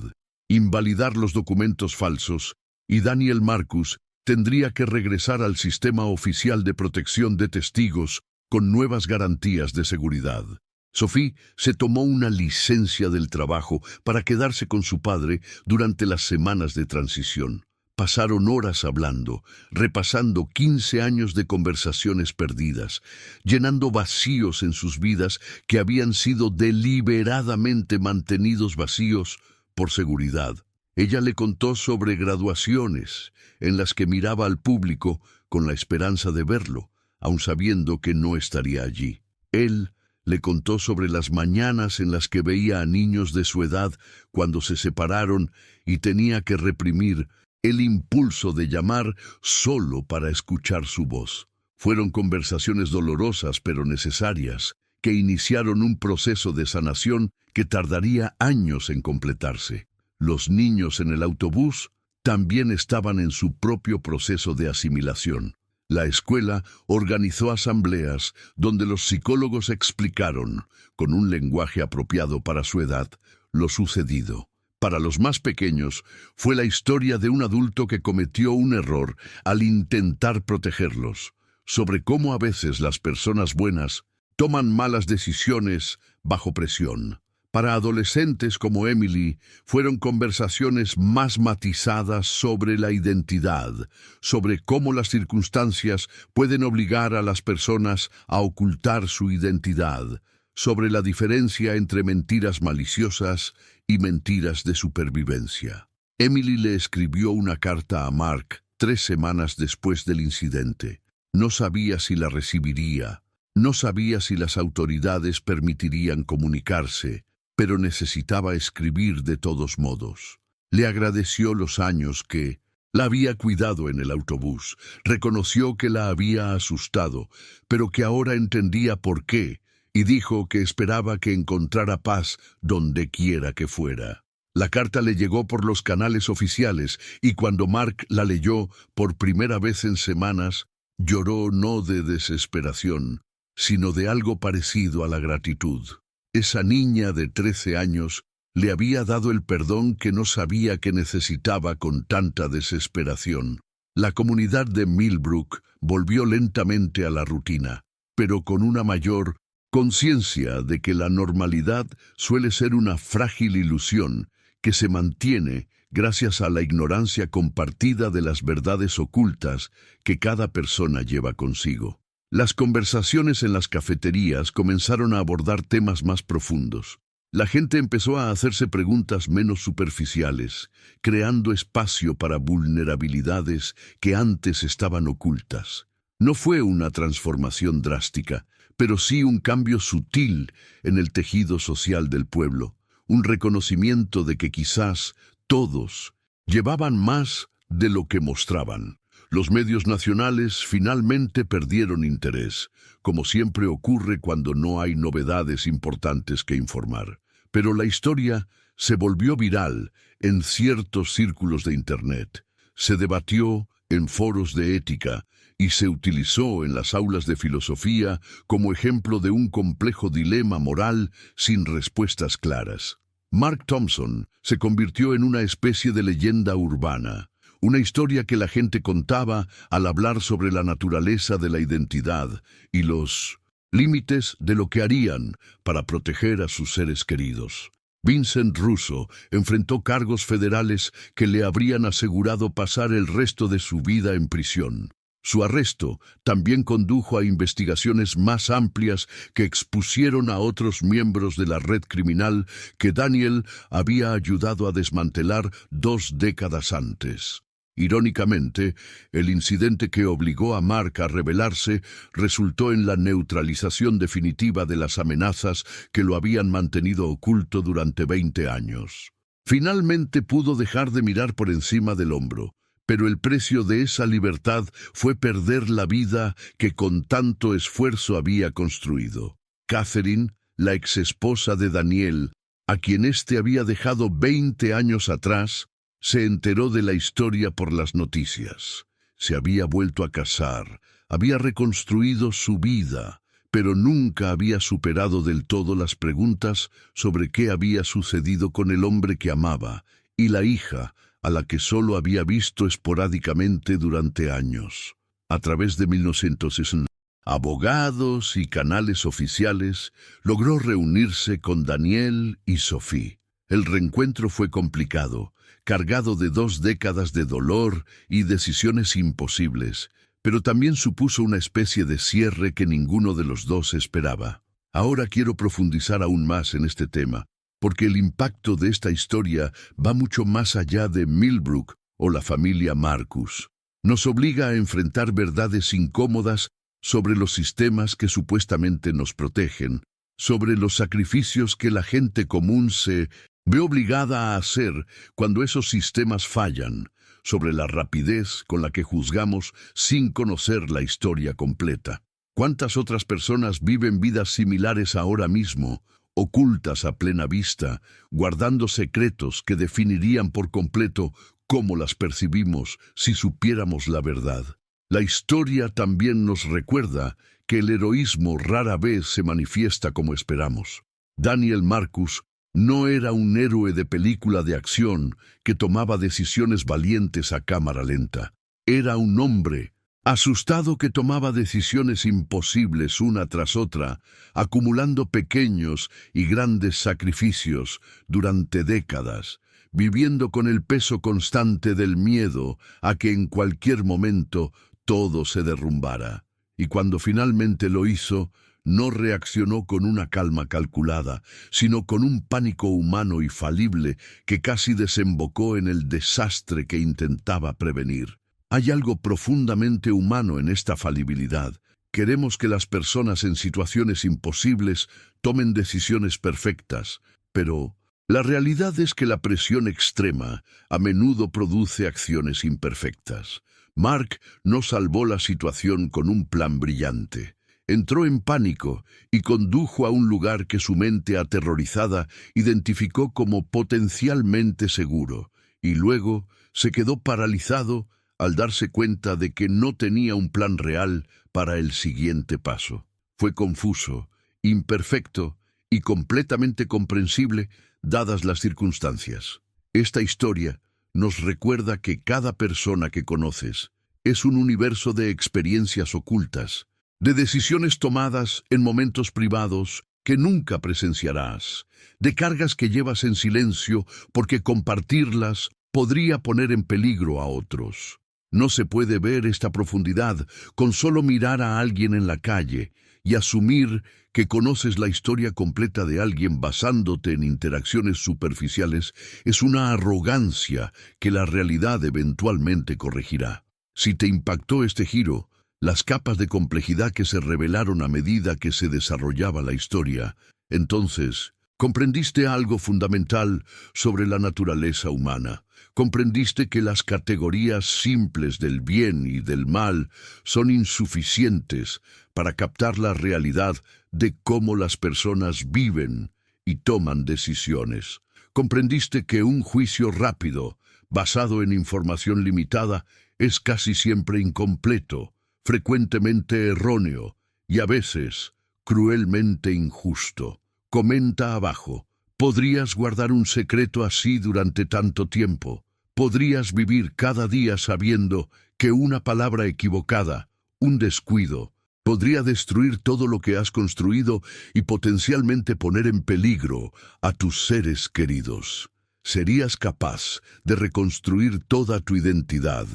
invalidar los documentos falsos, y Daniel Marcus tendría que regresar al sistema oficial de protección de testigos con nuevas garantías de seguridad. Sophie se tomó una licencia del trabajo para quedarse con su padre durante las semanas de transición. Pasaron horas hablando, repasando 15 años de conversaciones perdidas, llenando vacíos en sus vidas que habían sido deliberadamente mantenidos vacíos por seguridad. Ella le contó sobre graduaciones en las que miraba al público con la esperanza de verlo, aun sabiendo que no estaría allí. Él le contó sobre las mañanas en las que veía a niños de su edad cuando se separaron y tenía que reprimir el impulso de llamar solo para escuchar su voz. Fueron conversaciones dolorosas pero necesarias, que iniciaron un proceso de sanación que tardaría años en completarse. Los niños en el autobús también estaban en su propio proceso de asimilación. La escuela organizó asambleas donde los psicólogos explicaron, con un lenguaje apropiado para su edad, lo sucedido. Para los más pequeños, fue la historia de un adulto que cometió un error al intentar protegerlos, sobre cómo a veces las personas buenas toman malas decisiones bajo presión. Para adolescentes como Emily, fueron conversaciones más matizadas sobre la identidad, sobre cómo las circunstancias pueden obligar a las personas a ocultar su identidad, sobre la diferencia entre mentiras maliciosas y mentiras de supervivencia. Emily le escribió una carta a Mark 3 semanas después del incidente. No sabía si la recibiría, no sabía si las autoridades permitirían comunicarse, pero necesitaba escribir de todos modos. Le agradeció los años que la había cuidado en el autobús, reconoció que la había asustado, pero que ahora entendía por qué, y dijo que esperaba que encontrara paz donde quiera que fuera. La carta le llegó por los canales oficiales, y cuando Mark la leyó por primera vez en semanas, lloró no de desesperación, sino de algo parecido a la gratitud. Esa niña de 13 años le había dado el perdón que no sabía que necesitaba con tanta desesperación. La comunidad de Millbrook volvió lentamente a la rutina, pero con una mayor conciencia de que la normalidad suele ser una frágil ilusión que se mantiene gracias a la ignorancia compartida de las verdades ocultas que cada persona lleva consigo. Las conversaciones en las cafeterías comenzaron a abordar temas más profundos. La gente empezó a hacerse preguntas menos superficiales, creando espacio para vulnerabilidades que antes estaban ocultas. No fue una transformación drástica, pero sí un cambio sutil en el tejido social del pueblo, un reconocimiento de que quizás todos llevaban más de lo que mostraban. Los medios nacionales finalmente perdieron interés, como siempre ocurre cuando no hay novedades importantes que informar. Pero la historia se volvió viral en ciertos círculos de Internet, se debatió en foros de ética y se utilizó en las aulas de filosofía como ejemplo de un complejo dilema moral sin respuestas claras. Mark Thompson se convirtió en una especie de leyenda urbana, una historia que la gente contaba al hablar sobre la naturaleza de la identidad y los límites de lo que harían para proteger a sus seres queridos. Vincent Russo enfrentó cargos federales que le habrían asegurado pasar el resto de su vida en prisión. Su arresto también condujo a investigaciones más amplias que expusieron a otros miembros de la red criminal que Daniel había ayudado a desmantelar 2 décadas antes. Irónicamente, el incidente que obligó a Mark a rebelarse resultó en la neutralización definitiva de las amenazas que lo habían mantenido oculto durante 20 años. Finalmente pudo dejar de mirar por encima del hombro, pero el precio de esa libertad fue perder la vida que con tanto esfuerzo había construido. Catherine, la exesposa de Daniel, a quien éste había dejado 20 años atrás, se enteró de la historia por las noticias. Se había vuelto a casar, había reconstruido su vida, pero nunca había superado del todo las preguntas sobre qué había sucedido con el hombre que amaba y la hija a la que solo había visto esporádicamente durante años. A través de 1960, abogados y canales oficiales, logró reunirse con Daniel y Sophie. El reencuentro fue complicado, cargado de 2 décadas de dolor y decisiones imposibles, pero también supuso una especie de cierre que ninguno de los dos esperaba. Ahora quiero profundizar aún más en este tema, porque el impacto de esta historia va mucho más allá de Millbrook o la familia Marcus. Nos obliga a enfrentar verdades incómodas sobre los sistemas que supuestamente nos protegen, sobre los sacrificios que la gente común se ve obligada a hacer cuando esos sistemas fallan, sobre la rapidez con la que juzgamos sin conocer la historia completa. ¿Cuántas otras personas viven vidas similares ahora mismo, ocultas a plena vista, guardando secretos que definirían por completo cómo las percibimos si supiéramos la verdad? La historia también nos recuerda que el heroísmo rara vez se manifiesta como esperamos. Daniel Marcus no era un héroe de película de acción que tomaba decisiones valientes a cámara lenta. Era un hombre asustado que tomaba decisiones imposibles una tras otra, acumulando pequeños y grandes sacrificios durante décadas, viviendo con el peso constante del miedo a que en cualquier momento todo se derrumbara. Y cuando finalmente lo hizo, no reaccionó con una calma calculada, sino con un pánico humano y falible que casi desembocó en el desastre que intentaba prevenir. Hay algo profundamente humano en esta falibilidad. Queremos que las personas en situaciones imposibles tomen decisiones perfectas, pero la realidad es que la presión extrema a menudo produce acciones imperfectas. Mark no salvó la situación con un plan brillante. Entró en pánico y condujo a un lugar que su mente aterrorizada identificó como potencialmente seguro, y luego se quedó paralizado al darse cuenta de que no tenía un plan real para el siguiente paso. Fue confuso, imperfecto y completamente comprensible dadas las circunstancias. Esta historia nos recuerda que cada persona que conoces es un universo de experiencias ocultas, de decisiones tomadas en momentos privados que nunca presenciarás, de cargas que llevas en silencio porque compartirlas podría poner en peligro a otros. No se puede ver esta profundidad con solo mirar a alguien en la calle y asumir que conoces la historia completa de alguien basándote en interacciones superficiales. Es una arrogancia que la realidad eventualmente corregirá. Si te impactó este giro, las capas de complejidad que se revelaron a medida que se desarrollaba la historia, entonces comprendiste algo fundamental sobre la naturaleza humana. Comprendiste que las categorías simples del bien y del mal son insuficientes para captar la realidad de cómo las personas viven y toman decisiones. Comprendiste que un juicio rápido, basado en información limitada, es casi siempre incompleto, frecuentemente erróneo y a veces cruelmente injusto. Comenta abajo. ¿Podrías guardar un secreto así durante tanto tiempo? ¿Podrías vivir cada día sabiendo que una palabra equivocada, un descuido, podría destruir todo lo que has construido y potencialmente poner en peligro a tus seres queridos? ¿Serías capaz de reconstruir toda tu identidad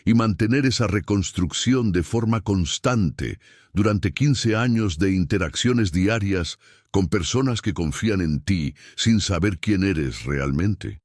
y mantener esa reconstrucción de forma constante durante 15 años de interacciones diarias con personas que confían en ti sin saber quién eres realmente?